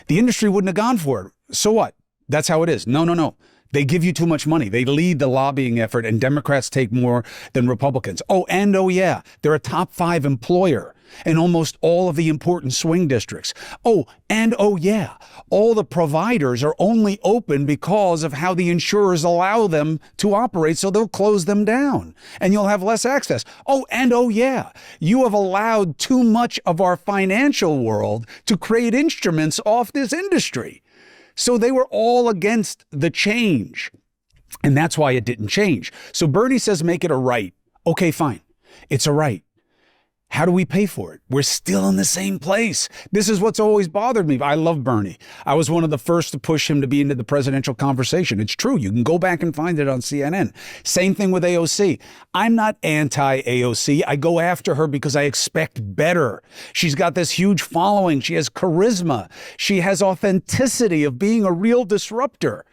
Speaker 1: The industry wouldn't have gone for it. So what? That's how it is. No. They give you too much money. They lead the lobbying effort, and Democrats take more than Republicans. They're a top 5 employer in almost all of the important swing districts. All the providers are only open because of how the insurers allow them to operate, so they'll close them down, and you'll have less access. You have allowed too much of our financial world to create instruments off this industry. So they were all against the change. And that's why it didn't change. So Bernie says, make it a right. Okay, fine. It's a right. How do we pay for it? We're still in the same place. This is what's always bothered me. I love Bernie. I was one of the first to push him to be into the presidential conversation. It's true. You can go back and find it on CNN. Same thing with AOC. I'm not anti-AOC. I go after her because I expect better. She's got this huge following. She has charisma. She has authenticity of being a real disruptor.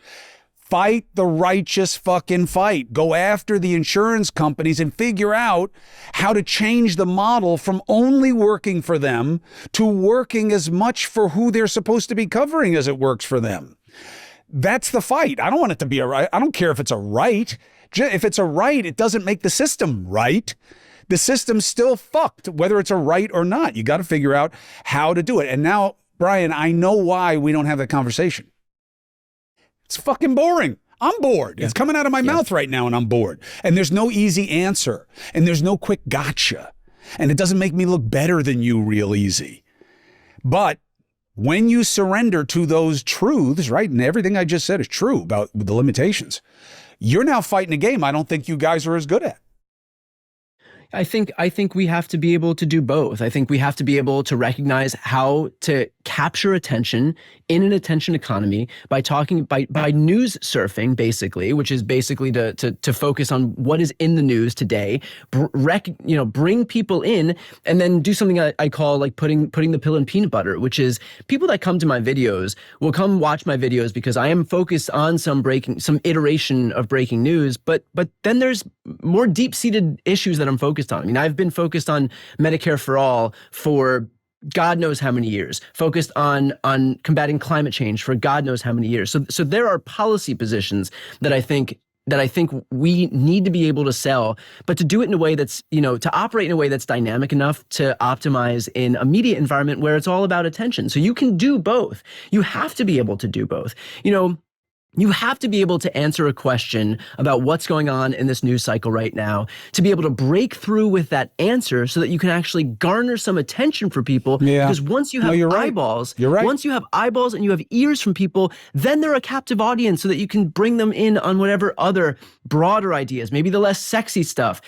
Speaker 1: Fight the righteous fucking fight. Go after the insurance companies and figure out how to change the model from only working for them to working as much for who they're supposed to be covering as it works for them. That's the fight. I don't want it to be a right. I don't care if it's a right. If it's a right, it doesn't make the system right. The system's still fucked, whether it's a right or not. You got to figure out how to do it. And now, Brian, I know why we don't have that conversation. It's fucking boring. I'm bored. Yeah. It's coming out of my mouth right now and I'm bored. And there's no easy answer. And there's no quick gotcha. And it doesn't make me look better than you real easy. But when you surrender to those truths, right, and everything I just said is true about the limitations, you're now fighting a game I don't think you guys are as good at.
Speaker 2: I think we have to be able to do both. I think we have to be able to recognize how to capture attention in an attention economy by news surfing, basically, which is basically to focus on what is in the news today, bring people in, and then do something I call like putting the pill in peanut butter, which is people that come to my videos will come watch my videos because I am focused on some iteration of breaking news, but then there's more deep-seated issues that I'm focused on. I mean, I've been focused on Medicare for all for God knows how many years, focused on combating climate change for God knows how many years. So there are policy positions that I think we need to be able to sell, but to do it in a way that's, to operate in a way that's dynamic enough to optimize in a media environment where it's all about attention. So you can do both. You have to be able to do both. You have to be able to answer a question about what's going on in this news cycle right now, to be able to break through with that answer so that you can actually garner some attention for people.
Speaker 1: Yeah.
Speaker 2: Because once you have eyeballs, once you have eyeballs and you have ears from people, then they're a captive audience so that you can bring them in on whatever other broader ideas, maybe the less sexy stuff.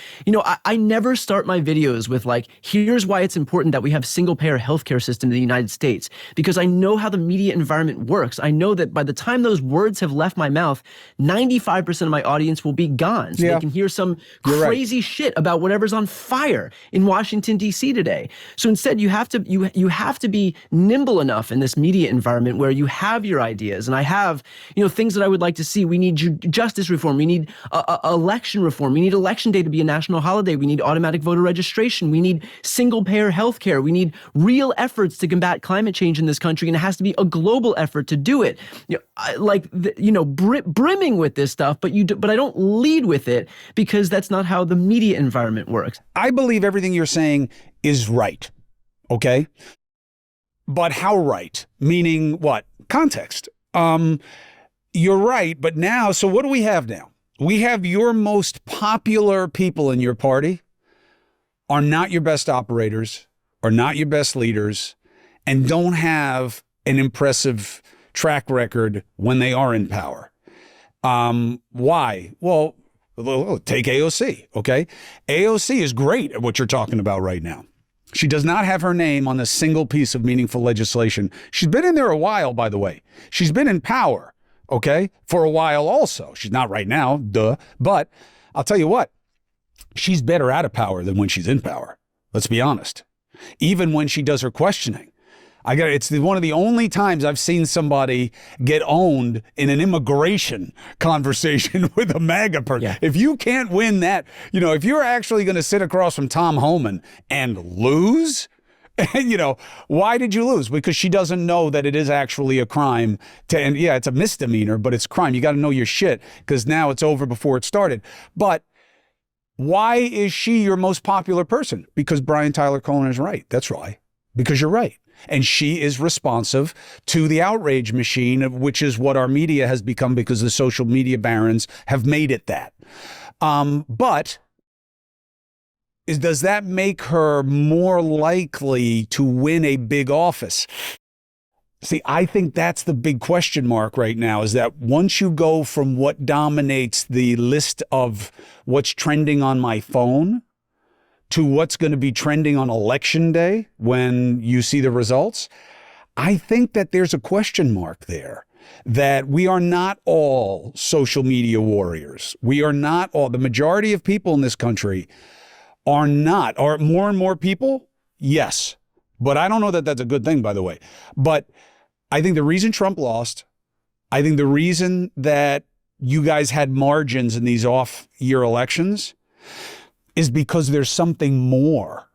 Speaker 2: I never start my videos with like, here's why it's important that we have single-payer healthcare system in the United States, because I know how the media environment works. I know that by the time those words have left my mouth, 95% of my audience will be gone. So they can hear some crazy shit about whatever's on fire in Washington, D.C. today. So instead, you have to be nimble enough in this media environment where you have your ideas. And I have, things that I would like to see. We need justice reform. We need election reform. We need election day to be a national holiday. We need automatic voter registration. We need single-payer healthcare. We need real efforts to combat climate change in this country, and it has to be a global effort to do it. Brimming with this stuff, but I don't lead with it because that's not how the media environment works.
Speaker 1: I believe everything you're saying is right. Okay. But how right? Meaning what? Context. You're right. But now, so what do we have now? We have your most popular people in your party are not your best operators, are not your best leaders, and don't have an impressive track record when they are in power. Why? Well, take AOC, okay? AOC is great at what you're talking about right now. She does not have her name on a single piece of meaningful legislation. She's been in there a while, by the way. She's been in power, okay, for a while also. She's not right now, duh. But I'll tell you what, she's better out of power than when she's in power. Let's be honest. Even when she does her questioning. It's one of the only times I've seen somebody get owned in an immigration conversation with a MAGA person. Yeah. If you can't win that, if you're actually going to sit across from Tom Homan and lose, why did you lose? Because she doesn't know that it is actually a crime and it's a misdemeanor, but it's crime. You got to know your shit because now it's over before it started. But why is she your most popular person? Because Brian Tyler Cohen is right. That's why. Because you're right. And she is responsive to the outrage machine, which is what our media has become because the social media barons have made it that. But does that make her more likely to win a big office? See, I think that's the big question mark right now, is that once you go from what dominates the list of what's trending on my phone to what's going to be trending on election day when you see the results, I think that there's a question mark there, that we are not all social media warriors. We are not all. The majority of people in this country are not. Are more and more people? Yes. But I don't know that that's a good thing, by the way. But I think the reason Trump lost, I think the reason that you guys had margins in these off-year elections is because there's something more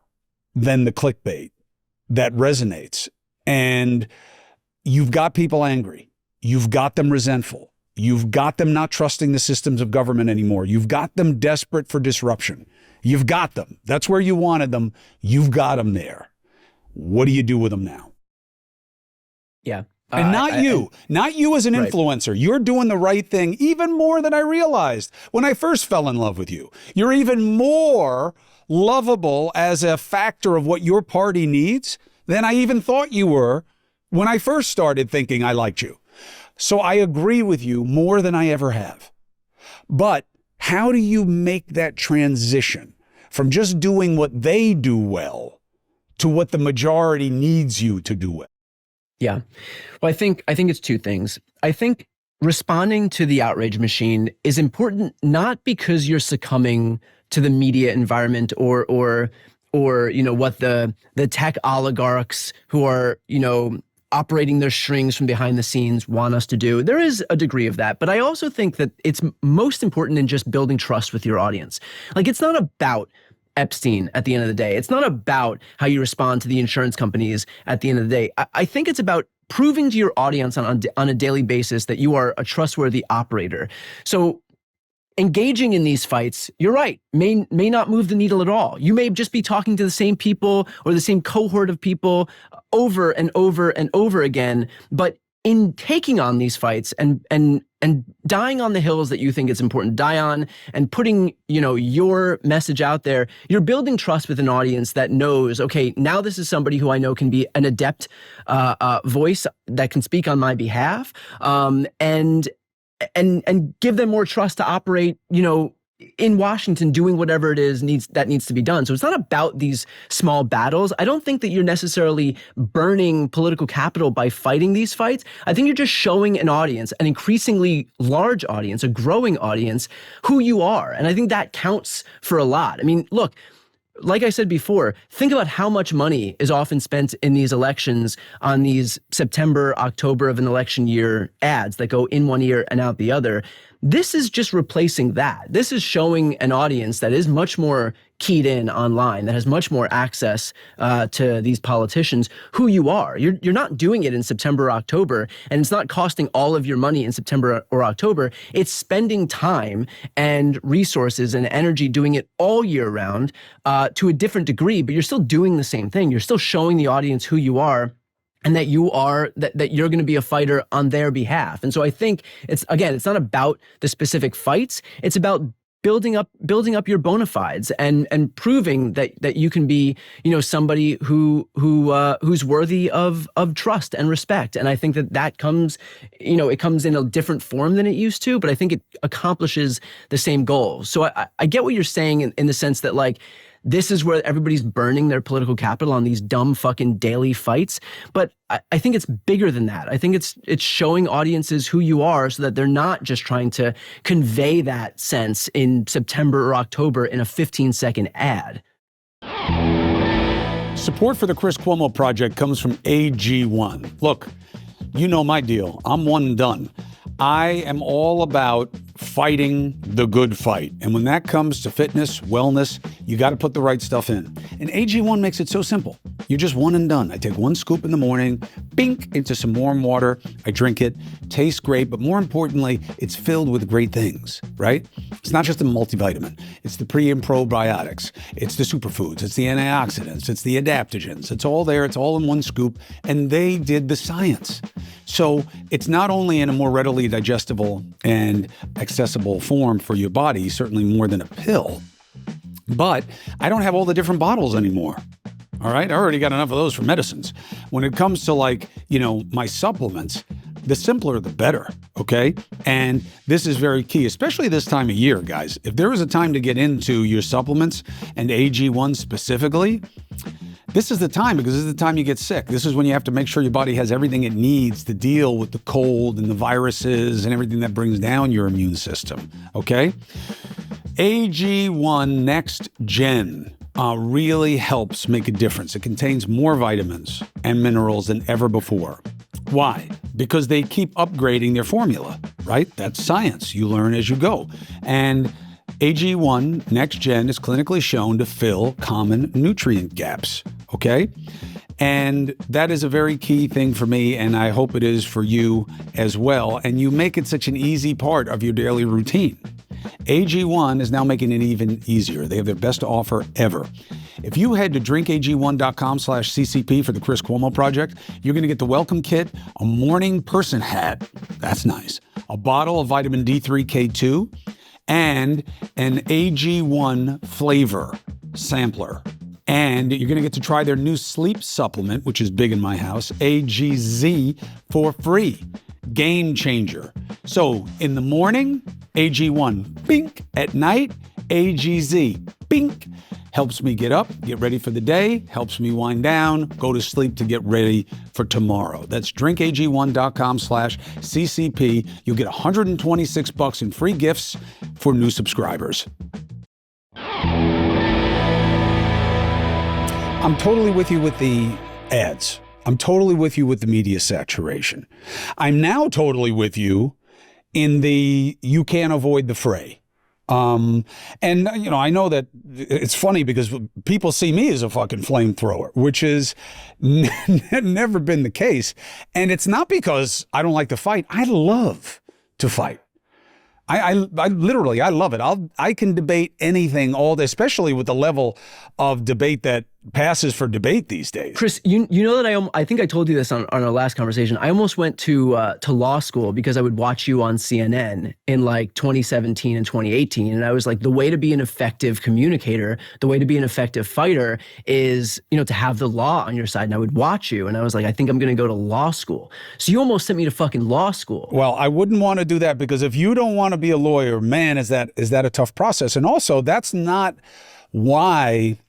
Speaker 1: than the clickbait that resonates. And you've got people angry. You've got them resentful. You've got them not trusting the systems of government anymore. You've got them desperate for disruption. You've got them. That's where you wanted them. You've got them there. What do you do with them now?
Speaker 2: Yeah.
Speaker 1: And not you as an influencer. You're doing the right thing even more than I realized when I first fell in love with you. You're even more lovable as a factor of what your party needs than I even thought you were when I first started thinking I liked you. So I agree with you more than I ever have. But how do you make that transition from just doing what they do well to what the majority needs you to do well?
Speaker 2: Yeah. Well, I think it's two things. I think responding to the outrage machine is important not because you're succumbing to the media environment or what the tech oligarchs who are, operating their strings from behind the scenes want us to do. There is a degree of that, but I also think that it's most important in just building trust with your audience. Like, it's not about Epstein at the end of the day. It's not about how you respond to the insurance companies at the end of the day. I think it's about proving to your audience on a daily basis that you are a trustworthy operator. So engaging in these fights, you're right, may not move the needle at all. You may just be talking to the same people or the same cohort of people over and over and over again. But in taking on these fights and dying on the hills that you think it's important to die on and putting, your message out there, you're building trust with an audience that knows, okay, now this is somebody who I know can be an adept voice that can speak on my behalf, and give them more trust to operate, in Washington, doing whatever it is needs to be done. So it's not about these small battles. I don't think that you're necessarily burning political capital by fighting these fights. I think you're just showing an audience, an increasingly large audience, a growing audience, who you are. And I think that counts for a lot. I mean, look, like I said before, think about how much money is often spent in these elections on these September, October of an election year ads that go in one ear and out the other. This is just replacing that. This is showing an audience that is much more keyed in online, that has much more access to these politicians, who you are. You're not doing it in September or October, and it's not costing all of your money in September or October. It's spending time and resources and energy doing it all year round to a different degree, but you're still doing the same thing. You're still showing the audience who you are, and that you're going to be a fighter on their behalf. And so I think it's not about the specific fights. It's about building up your bona fides and proving that you can be, somebody who's worthy of trust and respect. And I think that comes, it comes in a different form than it used to, but I think it accomplishes the same goal. So I get what you're saying in the sense that, like, this is where everybody's burning their political capital on these dumb fucking daily fights. But I think it's bigger than that. I think it's showing audiences who you are so that they're not just trying to convey that sense in September or October in a 15-second ad.
Speaker 1: Support for the Chris Cuomo Project comes from AG1. Look, you know my deal. I'm one and done. I am all about fighting the good fight. And when that comes to fitness, wellness, you got to put the right stuff in. And AG1 makes it so simple. You're just one and done. I take one scoop in the morning, bink, into some warm water. I drink it. Tastes great, but more importantly, it's filled with great things, right? It's not just a multivitamin. It's the pre and probiotics. It's the superfoods. It's the antioxidants. It's the adaptogens. It's all there. It's all in one scoop. And they did the science. So it's not only in a more readily digestible and accessible form for your body, certainly more than a pill, but I don't have all the different bottles anymore. All right. I already got enough of those for medicines. When it comes to my supplements, the simpler, the better. Okay. And this is very key, especially this time of year, guys. If there is a time to get into your supplements, and AG1 specifically, this is the time, because this is the time you get sick. This is when you have to make sure your body has everything it needs to deal with the cold and the viruses and everything that brings down your immune system. Okay. AG1 Next Gen really helps make a difference. It contains more vitamins and minerals than ever before. Why? Because they keep upgrading their formula, right? That's science. You learn as you go. And AG1 Next Gen is clinically shown to fill common nutrient gaps, okay? And that is a very key thing for me, and I hope it is for you as well. And you make it such an easy part of your daily routine. AG1 is now making it even easier. They have their best offer ever. If you head to drinkag1.com/CCP for the Chris Cuomo Project, you're going to get the welcome kit, a morning person hat, that's nice, a bottle of vitamin D3 K2, and an AG1 flavor sampler. And you're going to get to try their new sleep supplement, which is big in my house, AGZ, for free. Game changer. So in the morning, AG1, bink. At night, AGZ, bink. Helps me get up, get ready for the day, helps me wind down, go to sleep to get ready for tomorrow. That's drinkag1.com/CCP. You'll get $126 in free gifts for new subscribers. I'm totally with you with the ads. I'm totally with you with the media saturation. I'm now totally with you in the you can't avoid the fray. And, I know that it's funny because people see me as a fucking flamethrower, which is never been the case. And it's not because I don't like to fight. I love to fight. I literally, I love it. I can debate anything all day, especially with the level of debate that passes for debate these days.
Speaker 2: Chris, you know that I think I told you this on our last conversation. I almost went to law school because I would watch you on CNN in like 2017 and 2018. And I was like, the way to be an effective communicator, the way to be an effective fighter is, to have the law on your side. And I would watch you and I was like, I think I'm going to go to law school. So you almost sent me to fucking law school.
Speaker 1: Well, I wouldn't want to do that because if you don't want to be a lawyer, man, is that a tough process. And also that's not why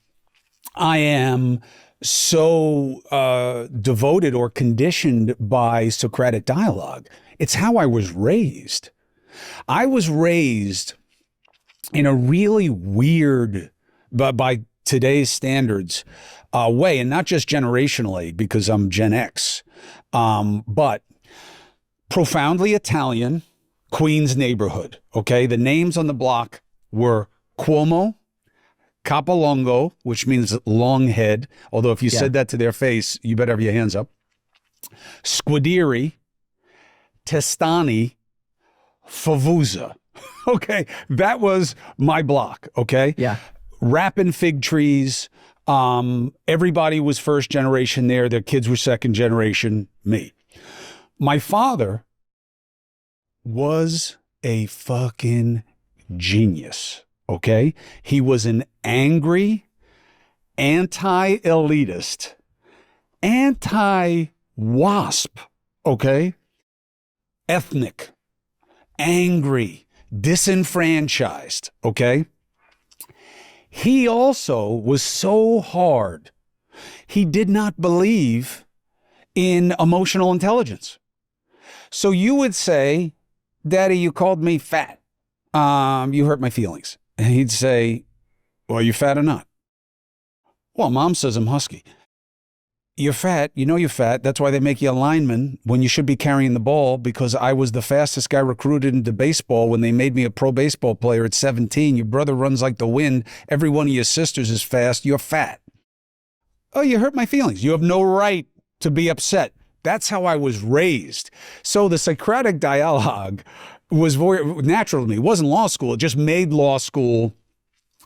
Speaker 1: I am so devoted or conditioned by Socratic dialogue. It's how I was raised. I was raised in a really weird, but by today's standards, way, and not just generationally because I'm Gen X, but profoundly Italian, Queens neighborhood. Okay, the names on the block were Cuomo, Capolongo, which means long head. Although if you said that to their face, you better have your hands up. Scudieri, Testani, Favuzza. Okay, that was my block. Okay.
Speaker 2: Yeah.
Speaker 1: Rapping fig trees. Everybody was first generation there. Their kids were second generation. Me. My father was a fucking genius. Okay. He was an angry, anti-elitist, anti-WASP. Okay. Ethnic, angry, disenfranchised. Okay. He also was so hard. He did not believe in emotional intelligence. So you would say, Daddy, you called me fat. You hurt my feelings. And he'd say, well, are you fat or not? Well, Mom says I'm husky. You're fat. You know you're fat. That's why they make you a lineman when you should be carrying the ball, because I was the fastest guy recruited into baseball when they made me a pro baseball player at 17. Your brother runs like the wind. Every one of your sisters is fast. You're fat. Oh, you hurt my feelings. You have no right to be upset. That's how I was raised. So the Socratic dialogue was very natural to me. It wasn't law school. It just made law school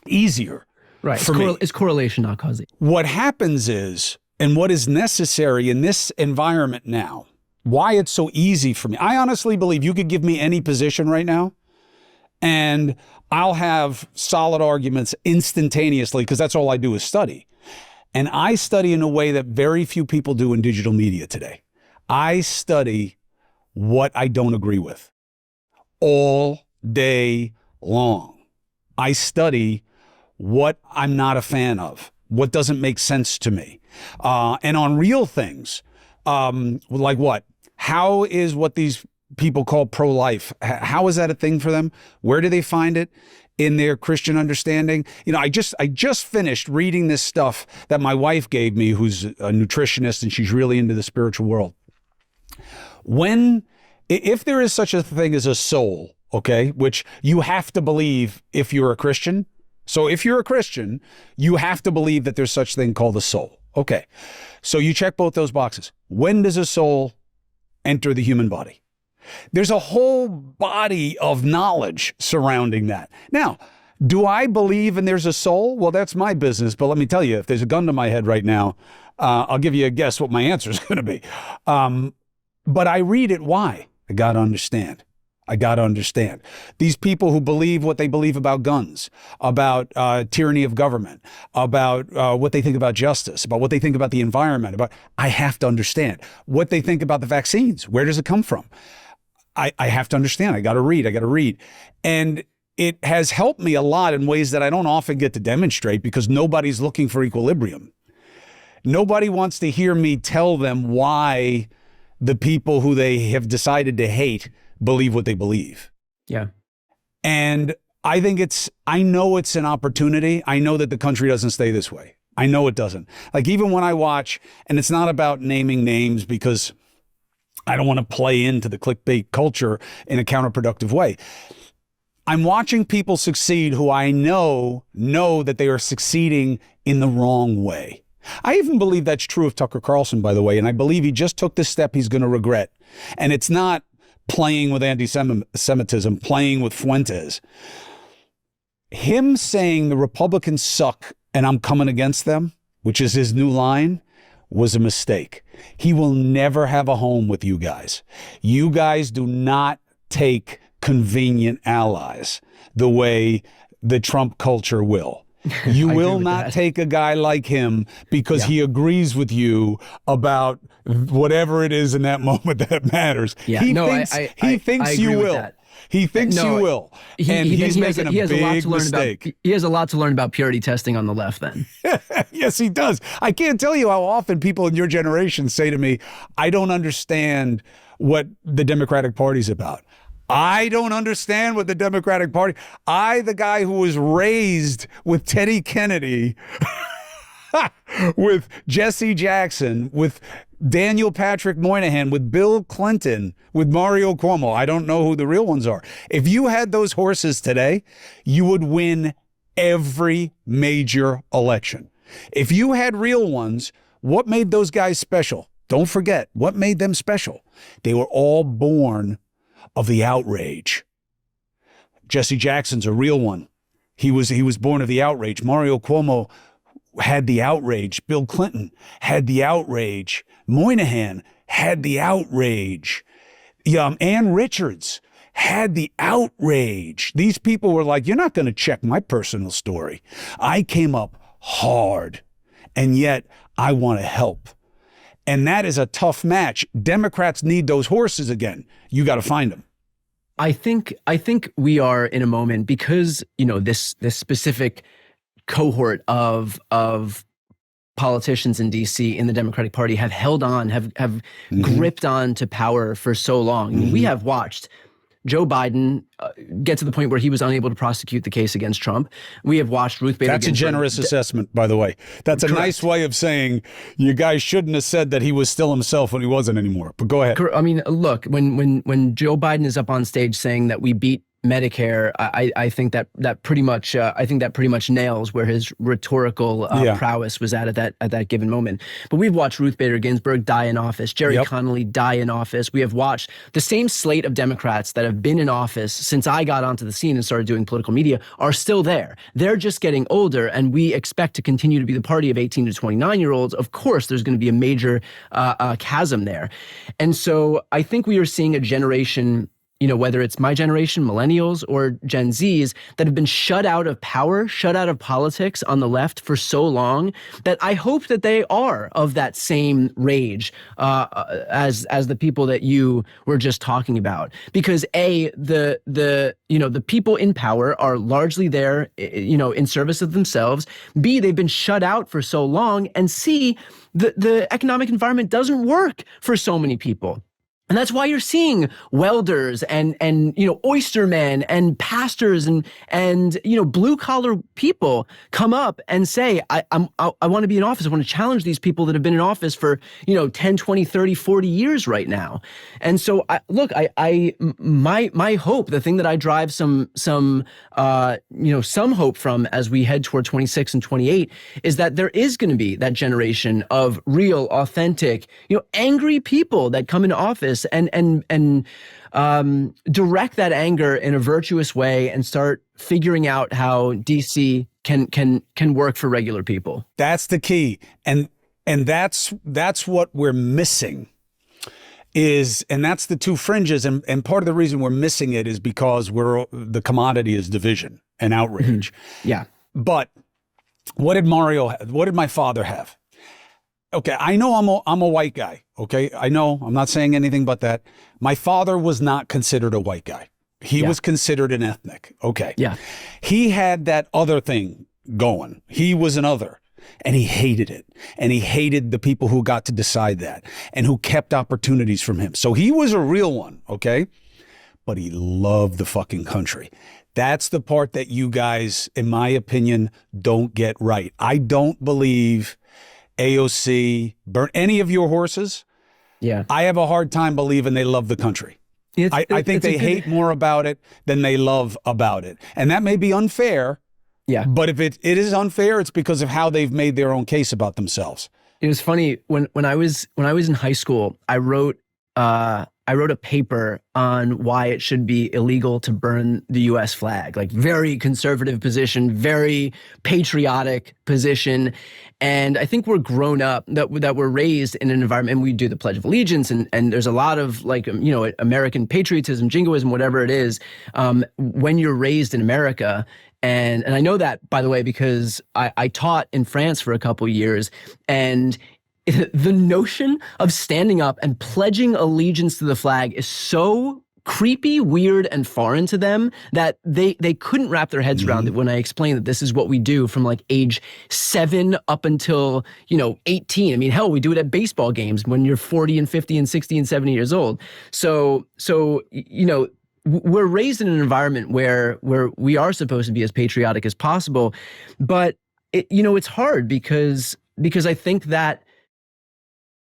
Speaker 1: easier.
Speaker 2: Right.
Speaker 1: For me.
Speaker 2: It's correlation, not causation.
Speaker 1: What happens is, and what is necessary in this environment now, why it's so easy for me. I honestly believe you could give me any position right now and I'll have solid arguments instantaneously because that's all I do is study. And I study in a way that very few people do in digital media today. I study what I don't agree with all day long. I study what I'm not a fan of, what doesn't make sense to me. And on real things, like what? How is what these people call pro-life, how is that a thing for them? Where do they find it in their Christian understanding? I just finished reading this stuff that my wife gave me, who's a nutritionist, and she's really into the spiritual world. If there is such a thing as a soul, okay, which you have to believe if you're a Christian. So if you're a Christian, you have to believe that there's such a thing called a soul. Okay. So you check both those boxes. When does a soul enter the human body? There's a whole body of knowledge surrounding that. Now, do I believe in there's a soul? Well, that's my business. But let me tell you, if there's a gun to my head right now, I'll give you a guess what my answer is going to be. But I read it. Why? I got to understand. These people who believe what they believe about guns, about tyranny of government, about what they think about justice, about what they think about the environment, I have to understand what they think about the vaccines. Where does it come from? I have to understand. I got to read. And it has helped me a lot in ways that I don't often get to demonstrate because nobody's looking for equilibrium. Nobody wants to hear me tell them why the people who they have decided to hate believe what they believe.
Speaker 2: Yeah.
Speaker 1: And I know it's an opportunity. I know that the country doesn't stay this way. I know it doesn't. Like even when I watch, and it's not about naming names because I don't want to play into the clickbait culture in a counterproductive way. I'm watching people succeed who I know that they are succeeding in the wrong way. I even believe that's true of Tucker Carlson, by the way, and I believe he just took this step he's going to regret. And it's not playing with anti-Semitism, playing with Fuentes. Him saying the Republicans suck and I'm coming against them, which is his new line, was a mistake. He will never have a home with you guys. You guys do not take convenient allies the way the Trump culture will. You will not take a guy like him because he agrees with you about whatever it is in that moment that matters.
Speaker 2: Yeah.
Speaker 1: He thinks you will. He thinks you will. And he's making a big mistake.
Speaker 2: He has a lot to learn about purity testing on the left then.
Speaker 1: Yes, he does. I can't tell you how often people in your generation say to me, I don't understand what the Democratic Party's about. I don't understand what the Democratic Party, the guy who was raised with Teddy Kennedy, with Jesse Jackson, with Daniel Patrick Moynihan, with Bill Clinton, with Mario Cuomo. I don't know who the real ones are. If you had those horses today, you would win every major election. If you had real ones, what made those guys special? Don't forget, what made them special? They were all born of the outrage. Jesse Jackson's a real one. He was born of the outrage. Mario Cuomo had the outrage. Bill Clinton had the outrage. Moynihan had the outrage. Ann Richards had the outrage. These people were like, you're not going to check my personal story. I came up hard, and yet I want to help. And that is a tough match. Democrats need those horses again. You got to find them.
Speaker 2: I think we are in a moment because, this specific cohort of politicians in DC in the Democratic Party have held on, have gripped on to power for so long. I mean, we have watched Joe Biden get to the point where he was unable to prosecute the case against Trump. We have watched Ruth Bader
Speaker 1: Ginsburg. That's a generous assessment, by the way. That's a nice way of saying you guys shouldn't have said that he was still himself when he wasn't anymore. But go ahead.
Speaker 2: I mean, look, when Joe Biden is up on stage saying that we beat Medicare, I think that pretty much nails where his rhetorical prowess was at that given moment. But we've watched Ruth Bader Ginsburg die in office, Jerry Connolly die in office. We have watched the same slate of Democrats that have been in office since I got onto the scene and started doing political media are still there. They're just getting older, and we expect to continue to be the party of 18 to 29-year-olds. Of course, there's going to be a major chasm there. And so I think we are seeing a generation, whether it's my generation, millennials, or Gen Zs, that have been shut out of power, shut out of politics on the left for so long that I hope that they are of that same rage as the people that you were just talking about. Because the people in power are largely there, in service of themselves. B, they've been shut out for so long, and C, the economic environment doesn't work for so many people. And that's why you're seeing welders and oystermen and pastors and blue collar people come up and say, I want to be in office. I want to challenge these people that have been in office for 10, 20, 30, 40 years right now. And so my hope, the thing that I drive some hope from as we head toward 26 and 28 is that there is going to be that generation of real, authentic, angry people that come into office and direct that anger in a virtuous way and start figuring out how DC can work for regular people. That's
Speaker 1: the key, and that's what we're missing. And that's the two fringes, and part of the reason we're missing it is because the commodity is division and outrage.
Speaker 2: Yeah.
Speaker 1: But what did my father have? Okay, I know I'm a white guy. Okay, I know I'm not saying anything but that. My father was not considered a white guy. He was considered an ethnic. Okay.
Speaker 2: Yeah.
Speaker 1: He had that other thing going. He was an other, and he hated it. And he hated the people who got to decide that and who kept opportunities from him. So he was a real one. Okay. But he loved the fucking country. That's the part that you guys, in my opinion, don't get right. I don't believe AOC, burn any of your horses.
Speaker 2: Yeah.
Speaker 1: I have a hard time believing they love the country. I think they hate more about it than they love about it. And that may be unfair.
Speaker 2: Yeah.
Speaker 1: But if it is unfair, it's because of how they've made their own case about themselves.
Speaker 2: It was funny when I was in high school, I wrote a paper on why it should be illegal to burn the US flag, like very conservative position, very patriotic position. And I think we're grown up, that we're raised in an environment, and we do the Pledge of Allegiance, and there's a lot of like, American patriotism, jingoism, whatever it is, when you're raised in America. And I know that, by the way, because I taught in France for a couple years, and the notion of standing up and pledging allegiance to the flag is so creepy, weird, and foreign to them that they couldn't wrap their heads around it when I explained that this is what we do from like age 7 up until, 18. I mean, hell, we do it at baseball games when you're 40 and 50 and 60 and 70 years old. So we're raised in an environment where we are supposed to be as patriotic as possible, but it's hard because I think that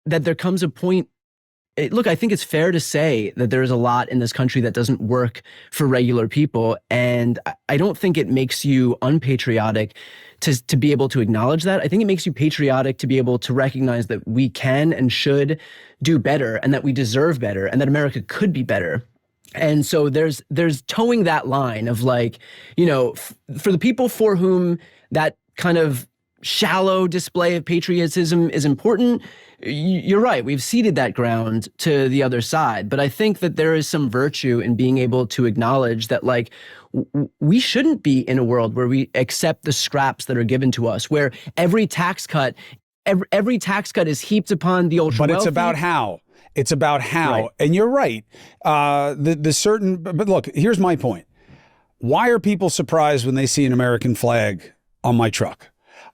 Speaker 2: there comes a point. Look, I think it's fair to say that there's a lot in this country that doesn't work for regular people, and I don't think it makes you unpatriotic to be able to acknowledge that. I think it makes you patriotic to be able to recognize that we can and should do better, and that we deserve better, and that America could be better. And so there's towing that line of like, for the people for whom that kind of shallow display of patriotism is important, you're right. We've ceded that ground to the other side. But I think that there is some virtue in being able to acknowledge that, like, we shouldn't be in a world where we accept the scraps that are given to us, where every tax cut is heaped upon the ultra wealthy.
Speaker 1: But it's about how. It's about how.
Speaker 2: Right.
Speaker 1: And you're right. But look, here's my point. Why are people surprised when they see an American flag on my truck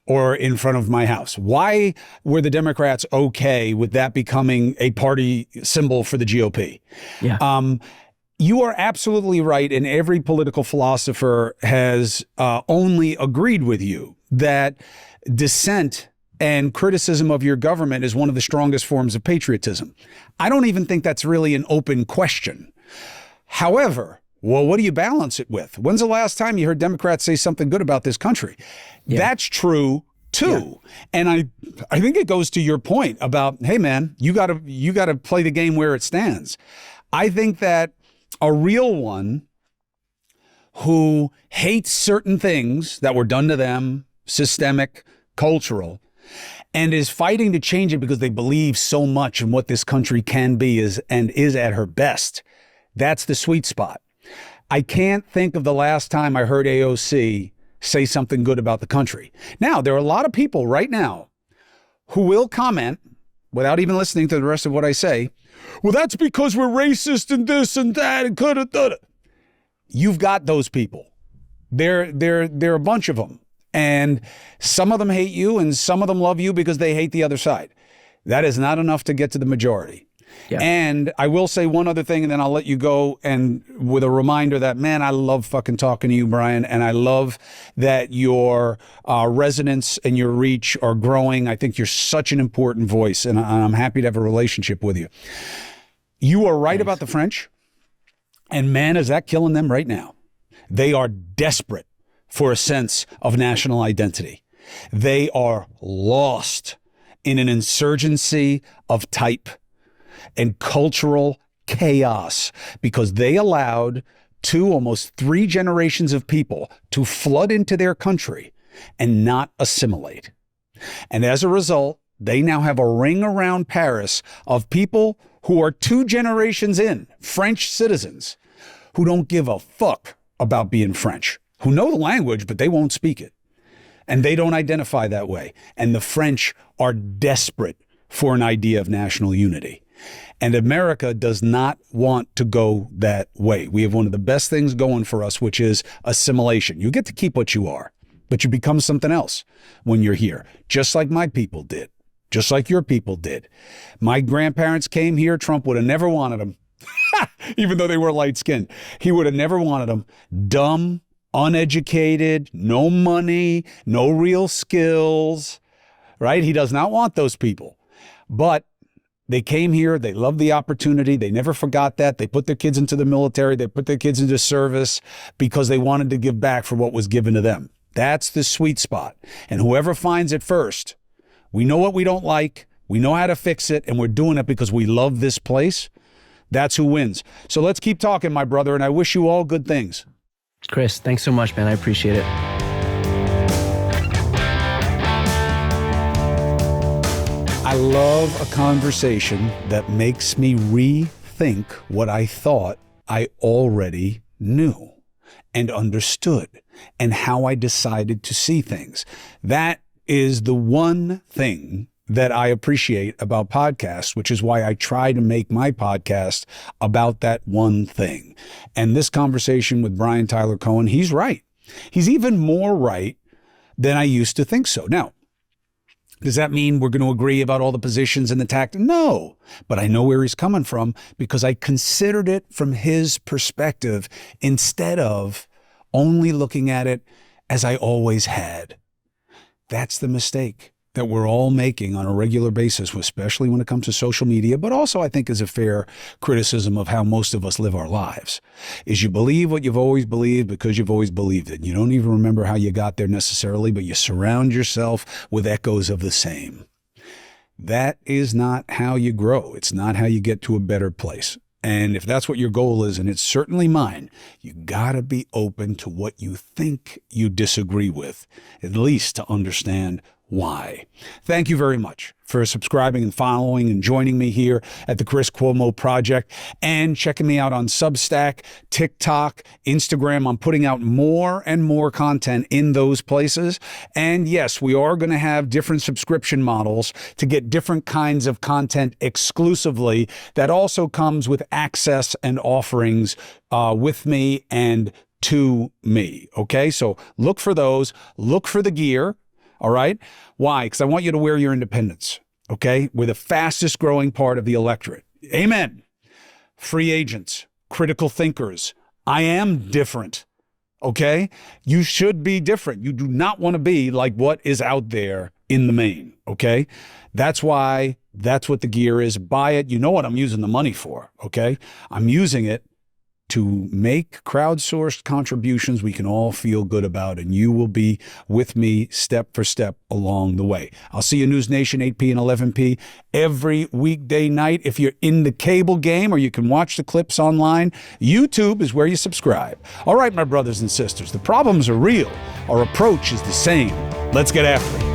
Speaker 1: or in front of my house? Why were the Democrats okay with that becoming a party symbol for the GOP?
Speaker 2: Yeah.
Speaker 1: You are absolutely right. And every political philosopher has only agreed with you that dissent and criticism of your government is one of the strongest forms of patriotism. I don't even think that's really an open question. However, what do you balance it with? When's the last time you heard Democrats say something good about this country? Yeah. That's true too. Yeah. And I think it goes to your point about, hey man, you gotta play the game where it stands. I think that a real one who hates certain things that were done to them, systemic, cultural, and is fighting to change it because they believe so much in what this country can be is at her best. That's the sweet spot. I can't think of the last time I heard AOC say something good about the country. Now, there are a lot of people right now who will comment without even listening to the rest of what I say. Well, that's because we're racist and this and that and coulda, coulda. You've got those people. There are a bunch of them. And some of them hate you and some of them love you because they hate the other side. That is not enough to get to the majority. Yeah. And I will say one other thing, and then I'll let you go, and with a reminder that, man, I love fucking talking to you, Brian, and I love that your resonance and your reach are growing. I think you're such an important voice, and I'm happy to have a relationship with you. You are right about the French, and man, is that killing them right now. They are desperate for a sense of national identity. They are lost in an insurgency of type and cultural chaos because they allowed 2, almost 3 generations of people to flood into their country and not assimilate. And as a result, they now have a ring around Paris of people who are 2 generations in, French citizens, who don't give a fuck about being French, who know the language, but they won't speak it. And they don't identify that way. And the French are desperate for an idea of national unity. And America does not want to go that way. We have one of the best things going for us, which is assimilation. You get to keep what you are, but you become something else when you're here, just like my people did, just like your people did. My grandparents came here. Trump would have never wanted them, even though they were light-skinned. He would have never wanted them. Dumb, uneducated, no money, no real skills, right? He does not want those people. But They came here. They loved the opportunity. They never forgot that. They put their kids into the military. They put their kids into service because they wanted to give back for what was given to them. That's the sweet spot. And whoever finds it first, we know what we don't like. We know how to fix it. And we're doing it because we love this place. That's who wins. So let's keep talking, my brother. And I wish you all good things.
Speaker 2: Chris, thanks so much, man. I appreciate it.
Speaker 1: I love a conversation that makes me rethink what I thought I already knew and understood and how I decided to see things. That is the one thing that I appreciate about podcasts, which is why I try to make my podcast about that one thing. And this conversation with Brian Tyler Cohen, he's right. He's even more right than I used to think so. Now, does that mean we're going to agree about all the positions and the tactics? No, but I know where he's coming from because I considered it from his perspective instead of only looking at it as I always had. That's the mistake that we're all making on a regular basis, especially when it comes to social media, but also I think is a fair criticism of how most of us live our lives, is you believe what you've always believed because you've always believed it. You don't even remember how you got there necessarily, but you surround yourself with echoes of the same. That is not how you grow. It's not how you get to a better place. And if that's what your goal is, and it's certainly mine, you gotta be open to what you think you disagree with, at least to understand why. Thank you very much for subscribing and following and joining me here at the Chris Cuomo Project and checking me out on Substack, TikTok, Instagram. I'm putting out more and more content in those places. And yes, we are going to have different subscription models to get different kinds of content exclusively that also comes with access and offerings with me and to me. Okay, so look for those. Look for the gear. All right. Why? Because I want you to wear your independence. Okay. We're the fastest growing part of the electorate. Amen. Free agents, critical thinkers. I am different. Okay. You should be different. You do not want to be like what is out there in the main. Okay. That's why that's what the gear is. Buy it. You know what I'm using the money for. Okay. I'm using it to make crowdsourced contributions we can all feel good about, and you will be with me step for step along the way. I'll see you News Nation 8p and 11p every weekday night. If you're in the cable game or you can watch the clips online, YouTube is where you subscribe. All right, my brothers and sisters, the problems are real. Our approach is the same. Let's get after it.